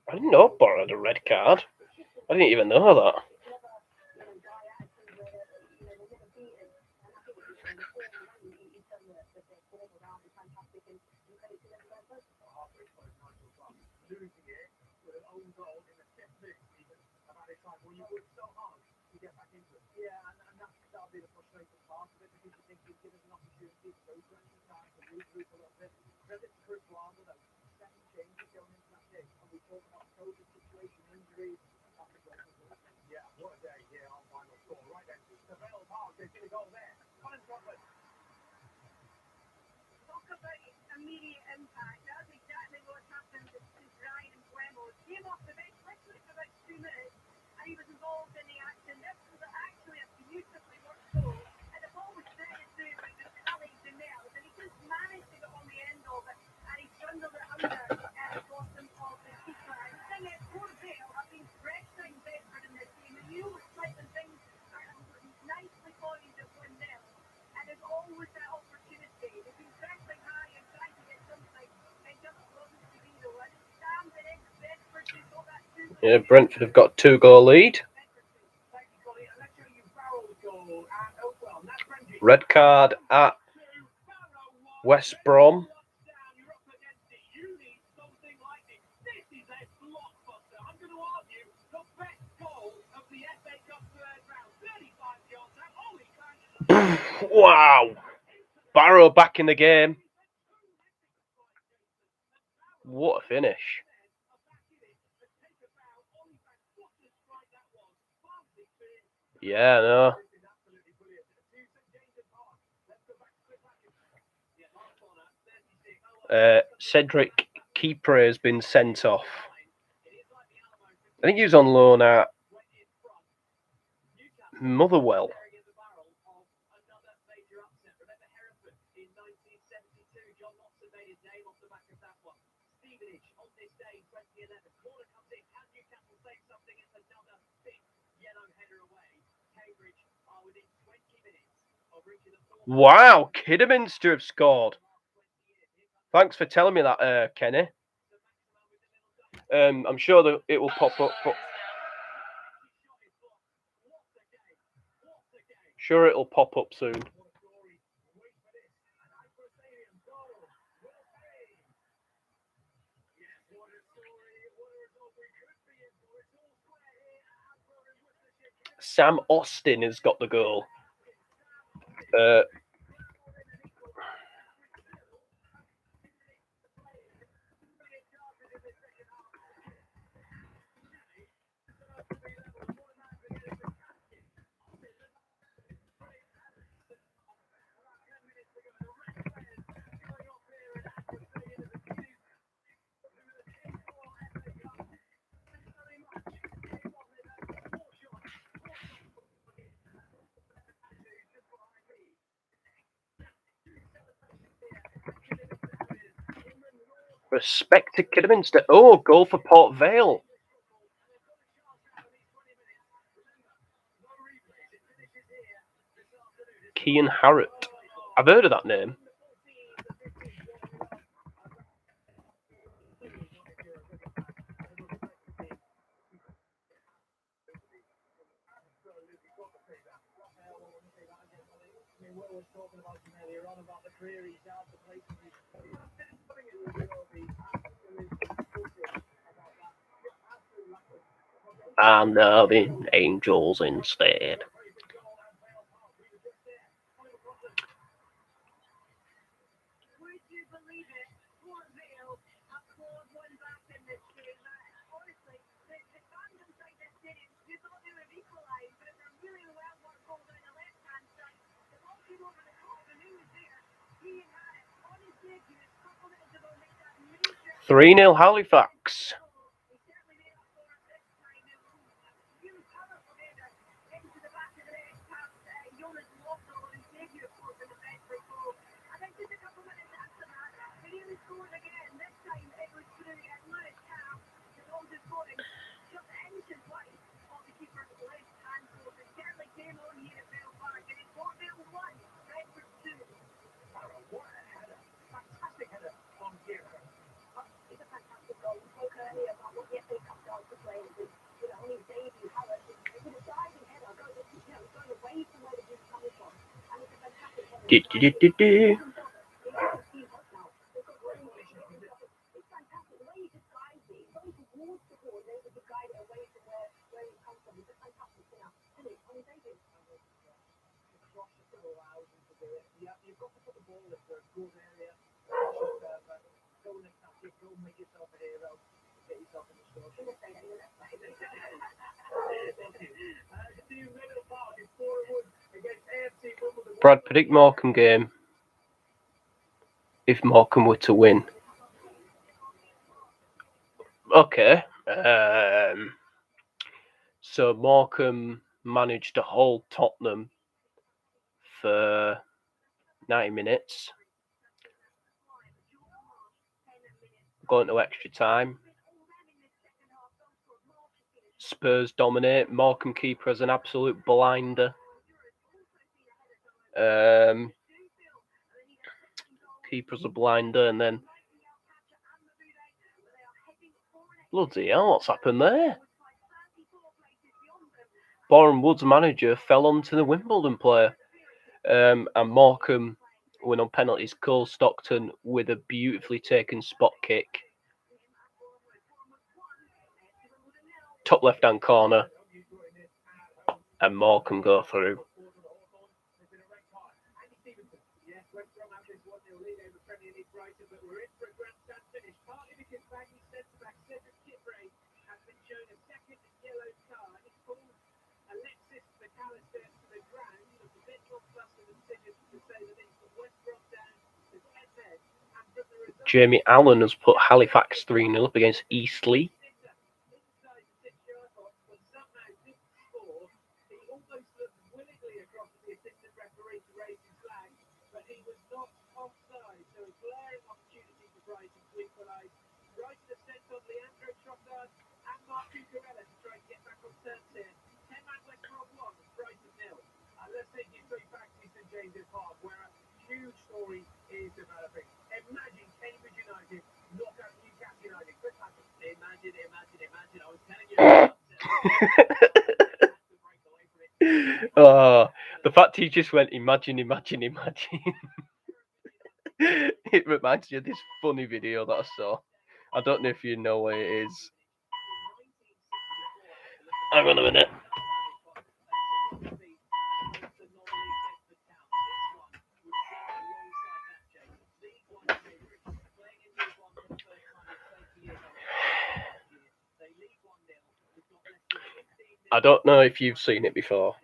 I didn't know Borough had a red card. I didn't even know that. Talk about immediate impact. That's exactly what's happened to Ryan Flemo. Came off the bench literally for about 2 minutes, and he was involved in the action. This was actually a beautifully worked goal, and the ball was threaded through by just colleagues and nails, and he just managed to get on the end of it, and he trundled it under at the bottom of the keeper. And the thing is, poor Bale have been pressing Bedford in this game, and you was slightly things nicely poised at 1-0. And there's always that opportunity. They've been pressing high and trying to get something. It just wasn't to be though. And it's Sam the next Bedford who got that 2-0. Yeah, Brentford have got 2-goal lead. Red card at West Brom. Wow. Barrow back in the game. What a finish. Yeah, no. Cedric Kipre has been sent off. I think he was on loan at Motherwell. Wow, Kidderminster have scored. Thanks for telling me that, Kenny. I'm sure that it will pop up. Sure, it'll pop up soon. Sam Austin has got the goal. Respect to Kidderminster. Oh, goal for Port Vale. Kean Harrott. I've heard of that name. I'm loving Angels instead. Would you believe it? Port Vale have scored one back in this game. Honestly, the fans inside this stadium, you thought they would have equalised, but it's a really well-worked goal down the left-hand side. The ball came over the top, and who was there? Kean Harrott on his debut, has coupled it into the make that major 3-0 Halifax. Do. You've got to put the ball into a good area. Go and attack it. Go and make yourself a hero. Get yourself in the score. To Meadow Park in Borewood against AFC Wimbledon. Brad, predict Morecambe game. If Morecambe were to win. Okay. So Morecambe managed to hold Tottenham for 90 minutes. Going to extra time. Spurs dominate. Morecambe keeper as an absolute blinder. Keeper's a blinder, and then bloody hell, what's happened there? Boreham Wood's manager fell onto the Wimbledon player, and Morecambe went on penalties. Cole Stockton with a beautifully taken spot kick. Top left-hand corner, and Morecambe go through. Jamie Allen has put Halifax 3-0 up against Eastleigh. Oh, the fact he just went, imagine. It reminds me of this funny video that I saw. I don't know if you know what it is. Hang on a minute. I don't know if you've seen it before.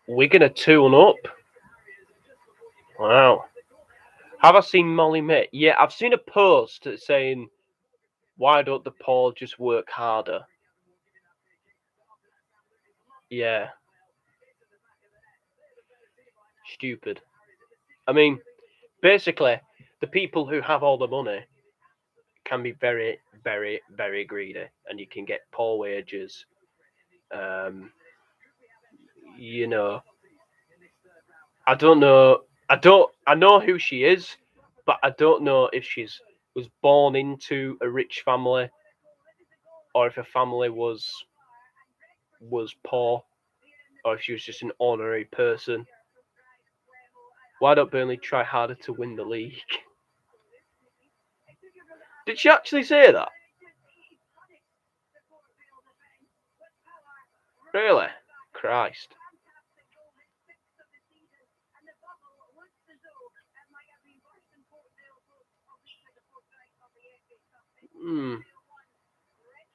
Wigan are 2-1 up. Wow. Have I seen Molly May? Yeah, I've seen a post saying, why don't the Paul just work harder? Yeah. Stupid. I mean, basically, the people who have all the money can be very, very, very greedy, and you can get poor wages. You know, I don't know. I know who she is, but I don't know if she's was born into a rich family or if her family was poor, or if she was just an ordinary person. Why don't Burnley try harder to win the league? Did she actually say that? Really? Christ.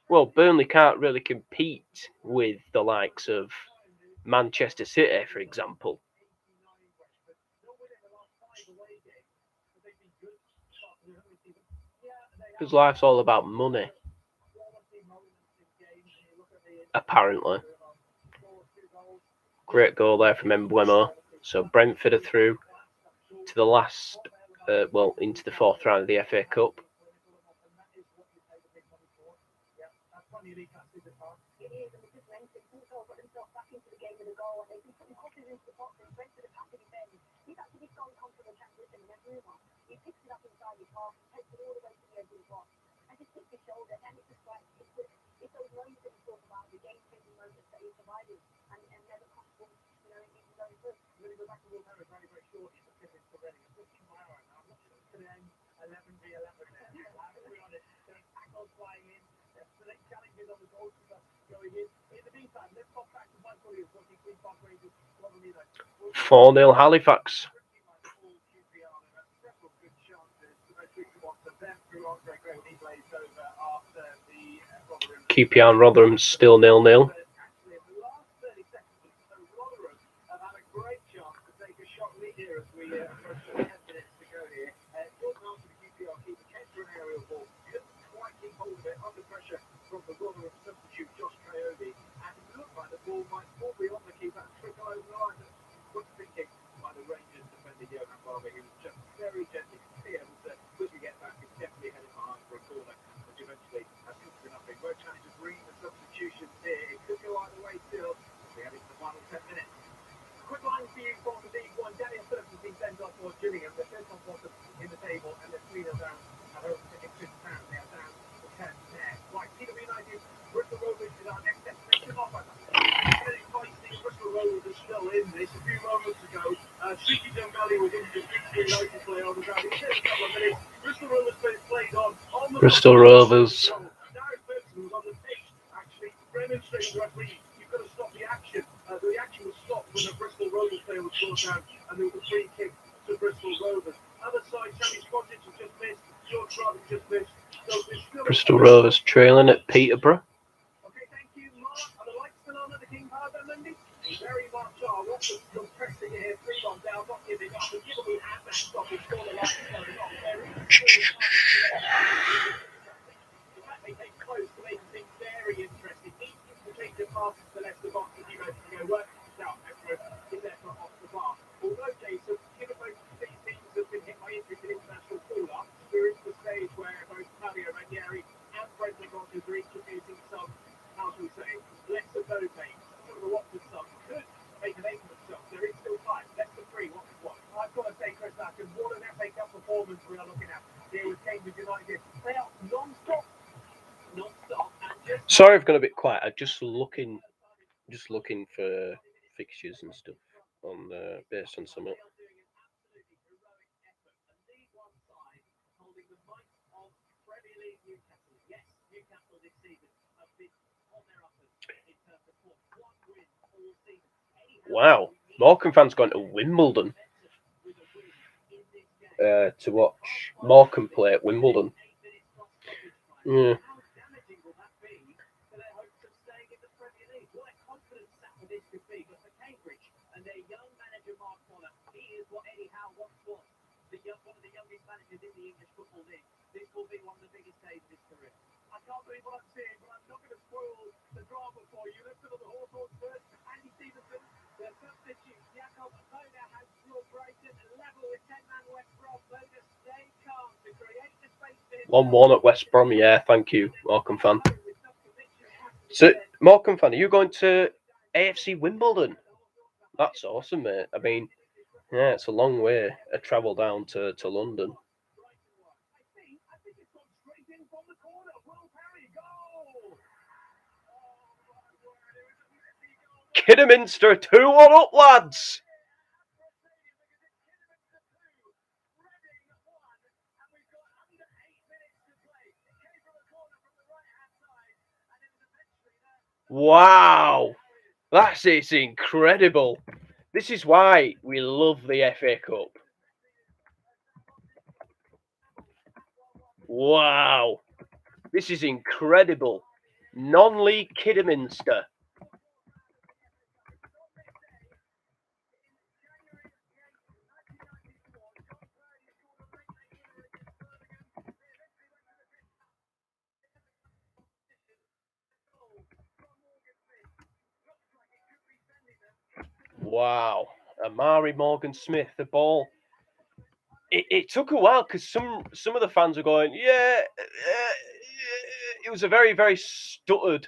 Well, Burnley can't really compete with the likes of Manchester City, for example. Because life's all about money. Apparently. Great goal there from Mbeumo. So Brentford are through to the last, into the fourth round of the FA Cup. Four 0 Halifax. QPR and Rotherham still 0-0. Bristol Rovers. Bristol Rovers trailing at Peterborough. Sorry, I've gone a bit quiet. I'm just looking for fixtures and stuff on based on some. Wow, Morecambe fans going to Wimbledon to watch Morecambe play at Wimbledon. Yeah. One at West Brom, yeah, thank you, Morecambe fan. So, Morecambe fan, are you going to AFC Wimbledon? That's awesome, mate. I mean, yeah, it's a long way to travel down to London. Kidderminster 2-1 up, lads! Wow! It's incredible. This is why we love the FA Cup. Wow. This is incredible. Non-league Kidderminster. Wow. Amari Morgan Smith, the ball. It took a while because some of the fans were going, yeah. It was a very, very stuttered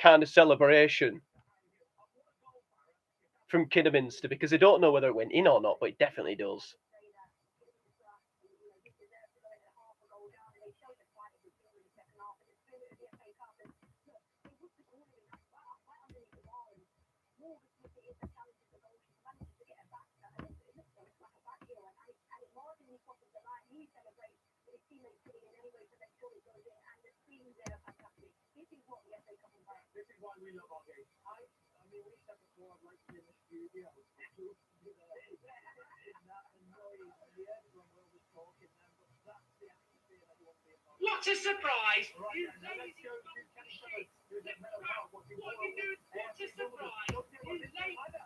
kind of celebration from Kidderminster because they don't know whether it went in or not, but it definitely does. This is why we love our game. I mean, we said before, I'd like to be in the studio. What a surprise! Right, You now let's lazy go to fucking Kenny shit! Summers, who's at Meadow Park watching What Royal. you do? What a surprise! Don't get You what this lazy... either.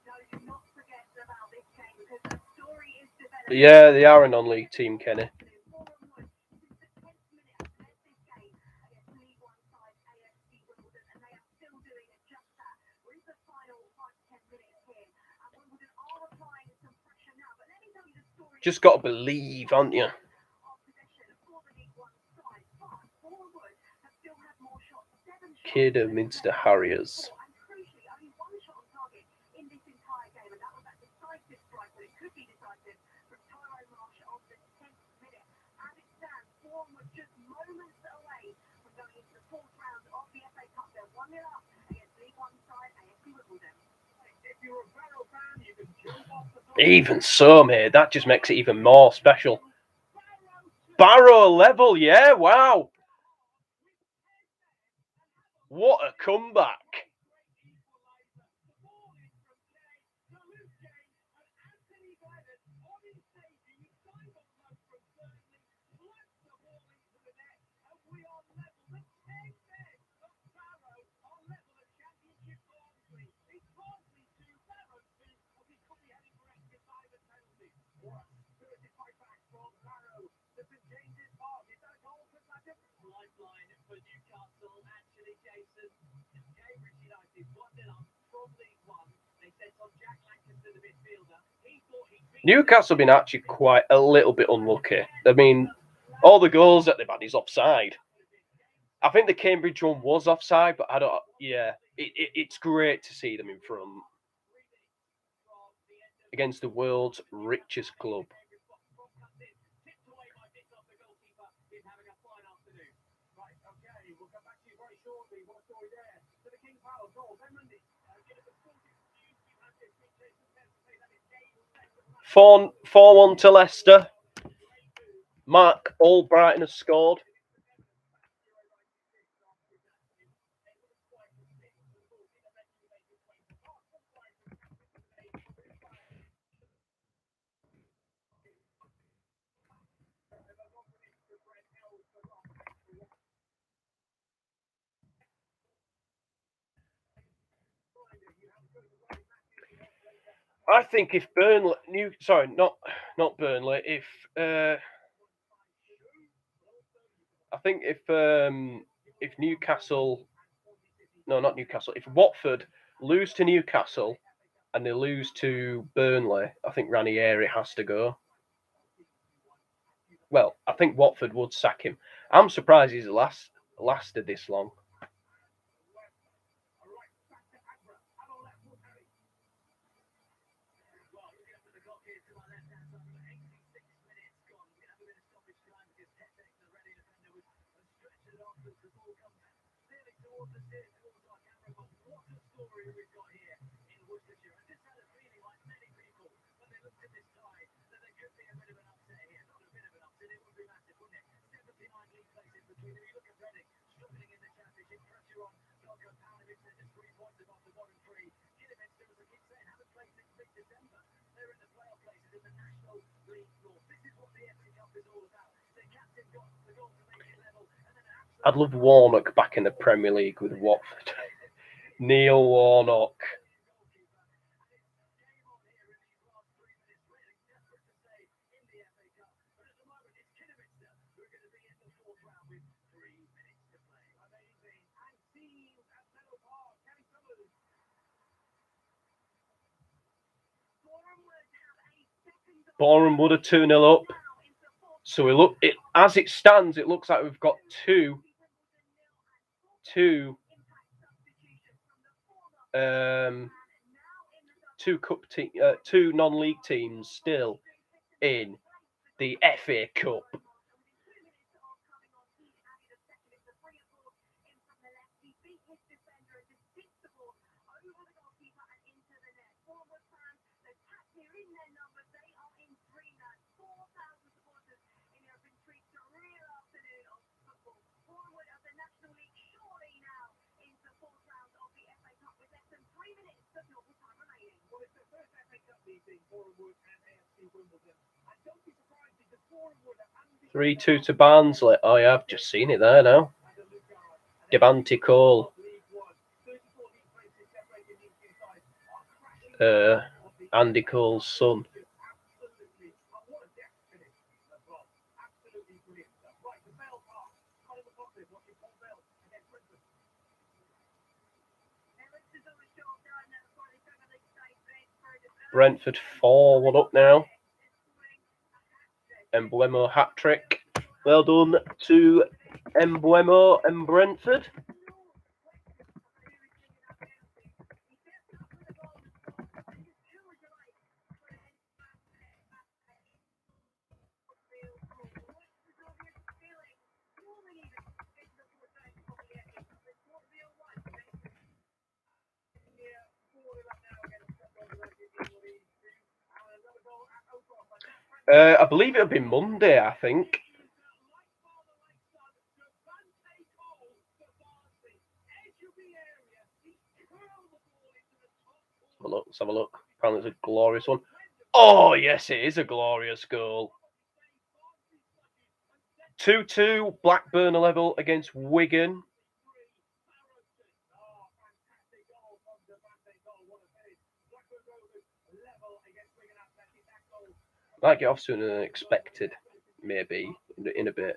No, do not forget about this game because the story is developing. Yeah, they are a non-league team, Kenny. Just got to believe, aren't you? Kidderminster Harriers. Even so, mate, that just makes it even more special. Barrow level, yeah, wow. What a comeback. Lifeline for Newcastle, actually, Jason. Cambridge United 1-0 up from League One. They sent on Jack Lancaster, the midfielder. He thought he'd Newcastle have been actually quite a little bit unlucky. I mean, all the goals that they've had is offside. I think the Cambridge one was offside, but I don't. Yeah, it's great to see them in front against the world's richest club. Four 4-1 to Leicester. Mark Albrighton has scored. I think if Burnley, not Burnley. If I think if Newcastle, no, not Newcastle. If Watford lose to Newcastle and they lose to Burnley, I think Ranieri has to go. Well, I think Watford would sack him. I'm surprised he's lasted this long. I'd love Warnock back in the Premier League with Watford. Neil Warnock. Boreham Wood are 2-0 up. So we look it as it stands, it looks like we've got two non-league teams still in the FA Cup. Boreham Wood and AFC Wimbledon. And don't be surprised because Boreham Wood and 3-2 to Barnsley. Oh yeah, I've just seen it there now. Devante Cole. Andy Cole's son. Brentford 4-1 up now. Embuemo hat-trick. Well done to Embuemo and Brentford. I believe it'll be Monday, I think. Let's have a look. Apparently it's a glorious one. Oh, yes, it is a glorious goal. 2-2, Blackburn level against Wigan. Might get off sooner than expected, maybe, in a bit.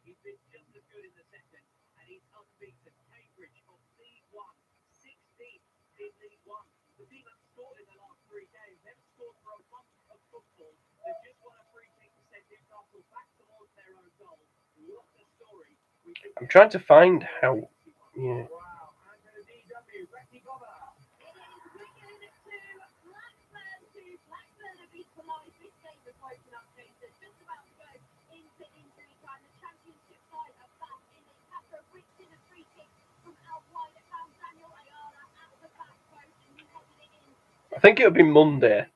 He's been just as good in the second, and he's unbeaten. Cambridge of League One, 16th in League One. The team have scored in the last 3 games. They've scored for a month of football. They've just won a free kick to send Newcastle back towards their own goal. What a story. I'm trying to find how. Yeah. Wow, and to the DW, Becky Gobber. I think it'll be Monday.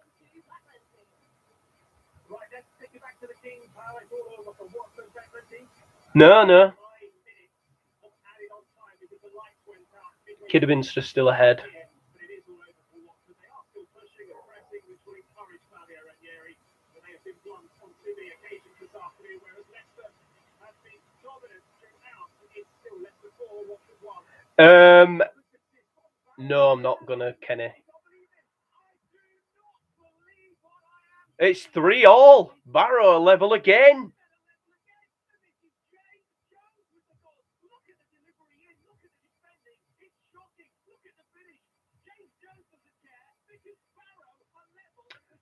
Right, let's take it back to the King's Palace all over for Watford, Beckman. No. Kidderminster still ahead. No, I'm not gonna, Kenny. It's 3-3. Barrow level again.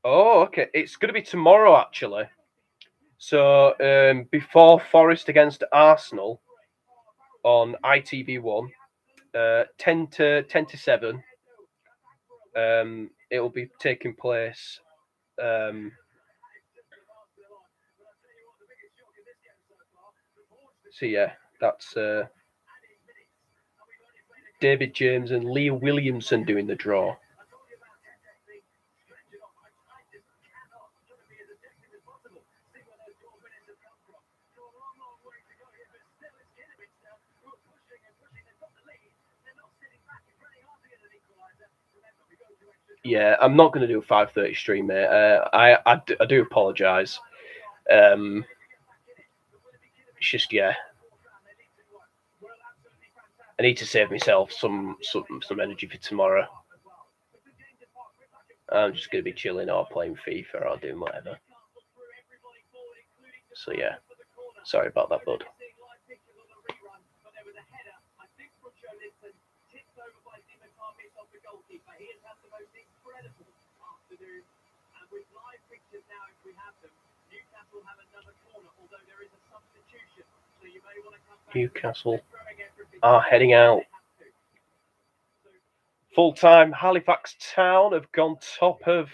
Oh, okay. It's going to be tomorrow, actually. So, before Forest against Arsenal on ITV1, 10 to 7. It will be taking place. So yeah, that's David James and Leah Williamson doing the draw. Yeah, I'm not going to do a 5:30 stream, mate. I do apologise. It's just, yeah. I need to save myself some energy for tomorrow. I'm just going to be chilling or playing FIFA or doing whatever. So, yeah. Sorry about that, bud. Newcastle are heading out. Full-time Halifax Town have gone top of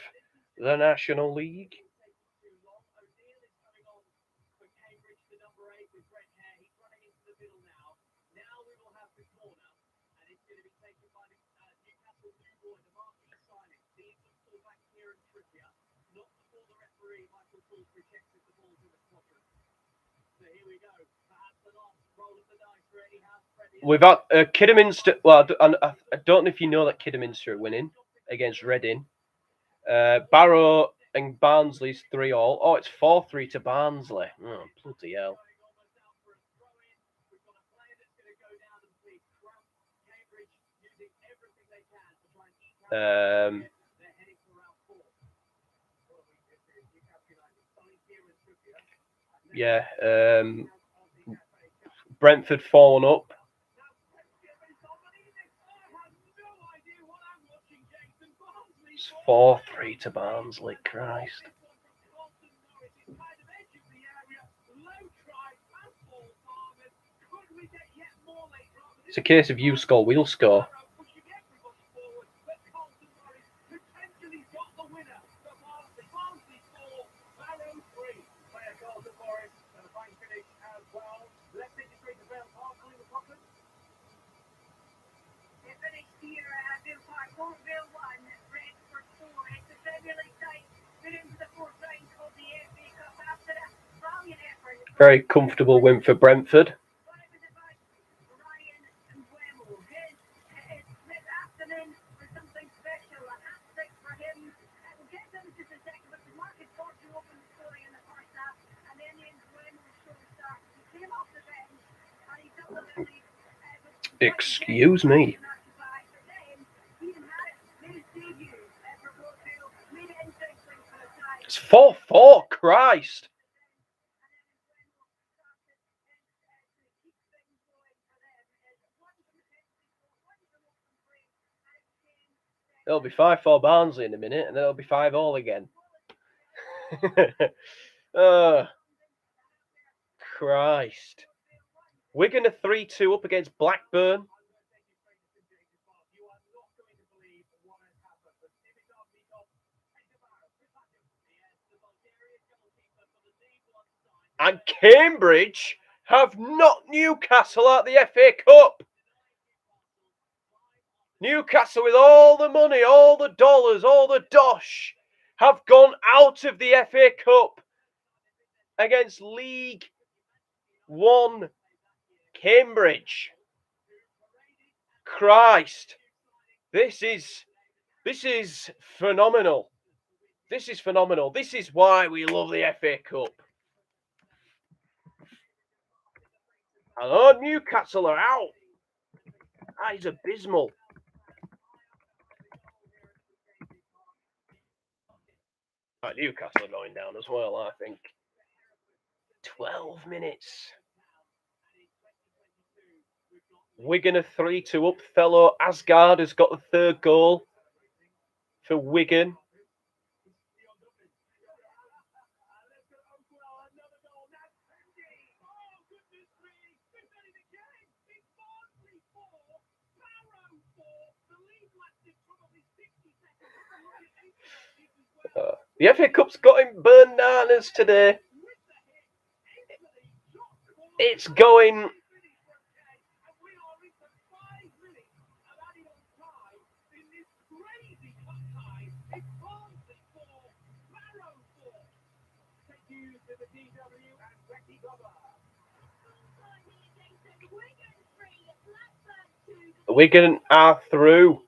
the National League. We've got Kidderminster. Well, I don't know if you know that Kidderminster are winning against Reading. Barrow and Barnsley's 3-3. Oh, it's 4-3 to Barnsley. Oh, bloody hell. Yeah. Brentford fallen up. It's 4-3 to Barnsley. Christ. It's a case of you score, we'll score. Very comfortable win for Brentford. Excuse me. It's 4-4, Christ. It'll be 5-4 Barnsley in a minute, and then it'll be 5-all again. Christ. Wigan are 3-2 up against Blackburn. And Cambridge have knocked Newcastle out the FA Cup. Newcastle, with all the money, all the dollars, all the dosh, have gone out of the FA Cup against League One Cambridge. Christ. This is phenomenal. This is phenomenal. This is why we love the FA Cup. And oh, Newcastle are out. That is abysmal. Right, Newcastle are going down as well, I think. 12 minutes. Wigan are 3-2 up. Fellow Asgard has got the third goal for Wigan. The FA Cup's got him bananas today. It's going... Wigan are through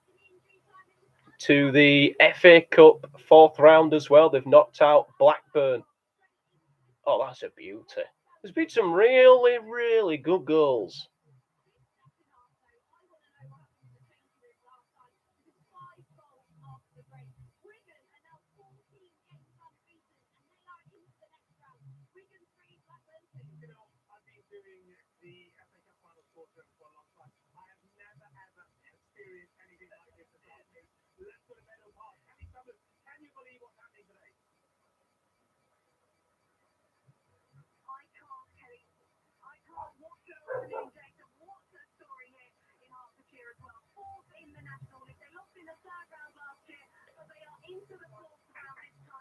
to the FA Cup 4th round as well. They've knocked out Blackburn. Oh, that's a beauty. There's been some really, really good goals.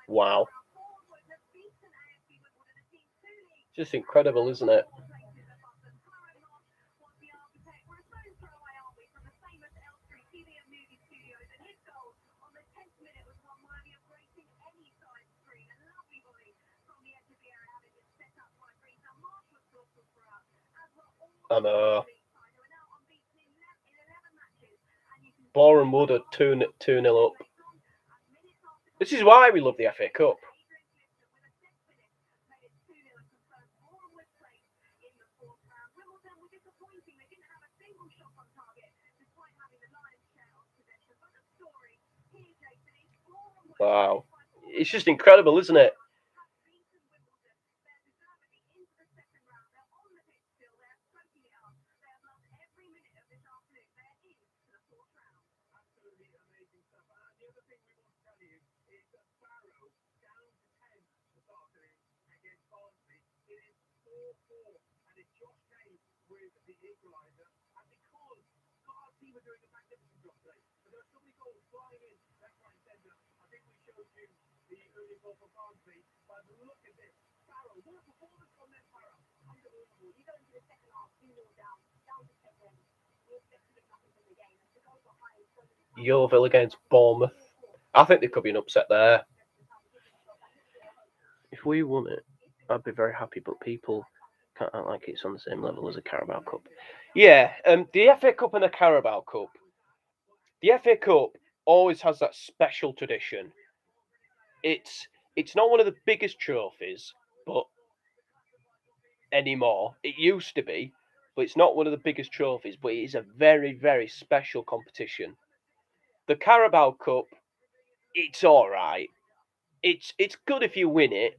Wow. Just incredible, isn't it? I know. Boreham Wood are 2-0 up. This is why we love the FA Cup. Wow. It's just incredible, isn't it? Yeovil against Bournemouth. I think there could be an upset there. If we won it, I'd be very happy, but people can't act like it's on the same level as a Carabao Cup. Yeah, the FA Cup and the Carabao Cup. The FA Cup always has that special tradition. It's not one of the biggest trophies, but anymore. It used to be, but it's not one of the biggest trophies, but it is a very, very special competition. The Carabao Cup, it's all right. It's good if you win it,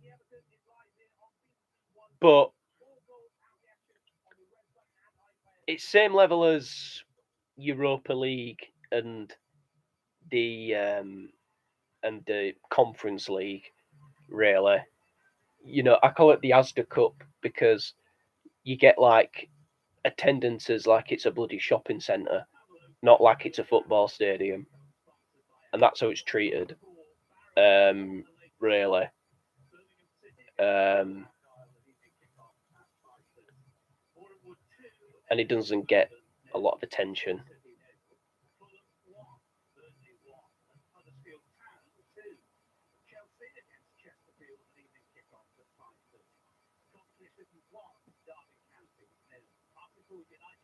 but it's same level as Europa League and the Conference League, really. You know, I call it the Asda Cup because you get like attendances like it's a bloody shopping centre, not like it's a football stadium, and that's how it's treated. Really. And it doesn't get a lot of attention.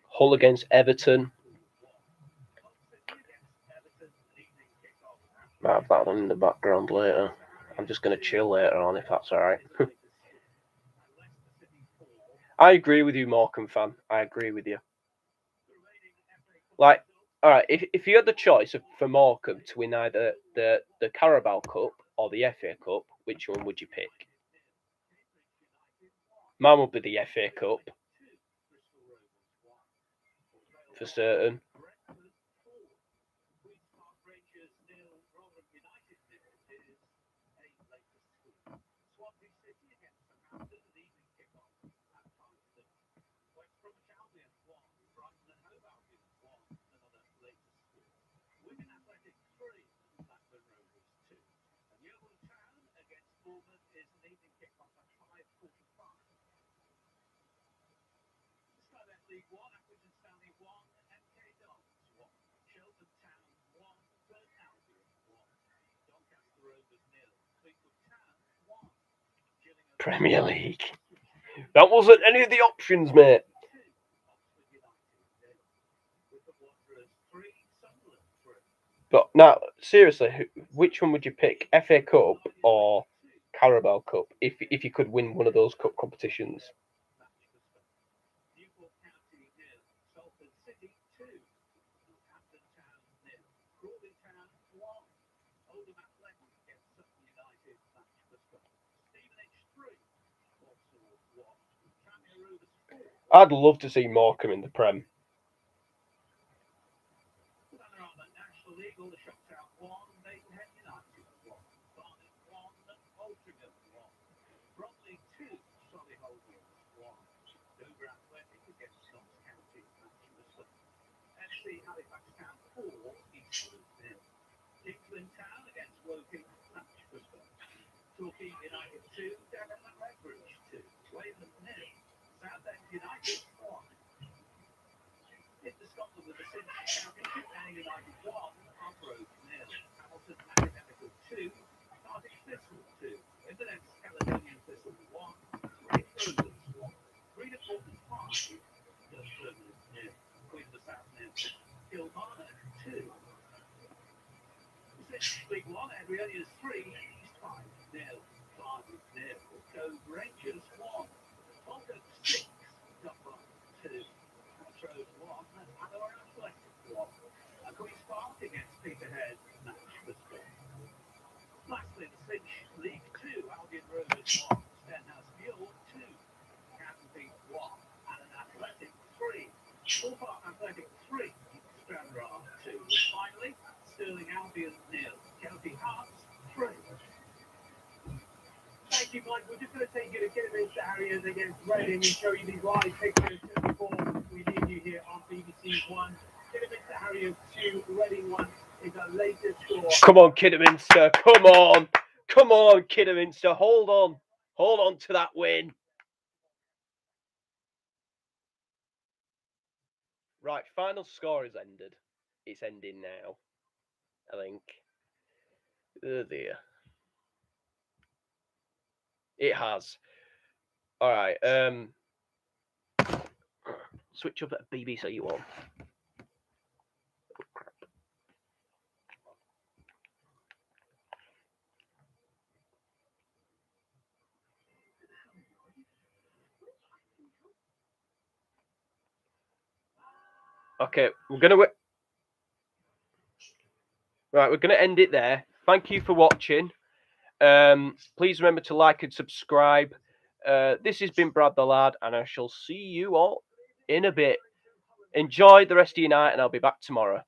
Hull against Everton. Might have that on in the background later. I'm just going to chill later on if that's all right. I agree with you, Morecambe fan. I agree with you. Like, all right, if you had the choice for Morecambe to win either the Carabao Cup or the FA Cup, which one would you pick? Mine would be the FA Cup. For certain. Premier League. That wasn't any of the options, mate. But now, seriously, which one would you pick? FA Cup or Carabao Cup? If you could win one of those cup competitions. Newport County 0, Salford City 2, Northampton Town 0, Crawley Town 1, Oldham Athletic against Sutton United, match for Scott. Stevenage 3, Vauxhall 1, Tranmere Rovers 4. I'd love to see Morecambe in the Prem. Panorama National League, all the shots out 1, Maidenhead United 1, Barnet 1, Altrincham 1, Bromley 2, Solihull 1, Dover Athletic against Notts County, match for Sutton. FC Halifax Town 4, Eastwood 0. Kingsland Town against Woking, match for Sutton. Torquay United 2, Devon and Redbridge 2, Weymouth 0, Southend United 1. Into Scotland with the Sydney Championship, Man United 1, Arbroath 0, Hamilton Academical 2, Cardiff Thistle 2, Inverness Caledonian Thistle 1, Great Rovers 1, Freedom Portland 5, Dunfermline 0, Queen of the South 0, Kilmarnock 2. League 1, Adrianians 3, East 5 0, Cardiff 0, Cove Rangers 1, Falkirk 6, Dublin 2. Montrose 1, and Adora Athletic 1. Queen's Park against Peterhead, match for Scotland. Lastly, the Finch League 2, Albion Rovers 1, Stenhouse Muir 2, Canby 1, and an Athletic 3. Hull Park Athletic 3, Stranraer 2. Finally, Stirling Albion 0, County Hearts 3. Thank you, Mike. We're just going to take you to Kidderminster Harriers against Reading and show you these live pictures before we leave you here on BBC One. Kidderminster Harriers 2, Reading 1 is our latest score. Come on, Kidderminster. Come on. Come on, Kidderminster. Hold on. Hold on to that win. Right, final score has ended. It's ending now, I think. Oh dear. It has. All right. Switch up at BBC One. Okay, we're gonna end it there. Thank you for watching. Please remember to like and subscribe. This has been Brad the Lad, and I shall see you all in a bit. Enjoy the rest of your night, and I'll be back tomorrow.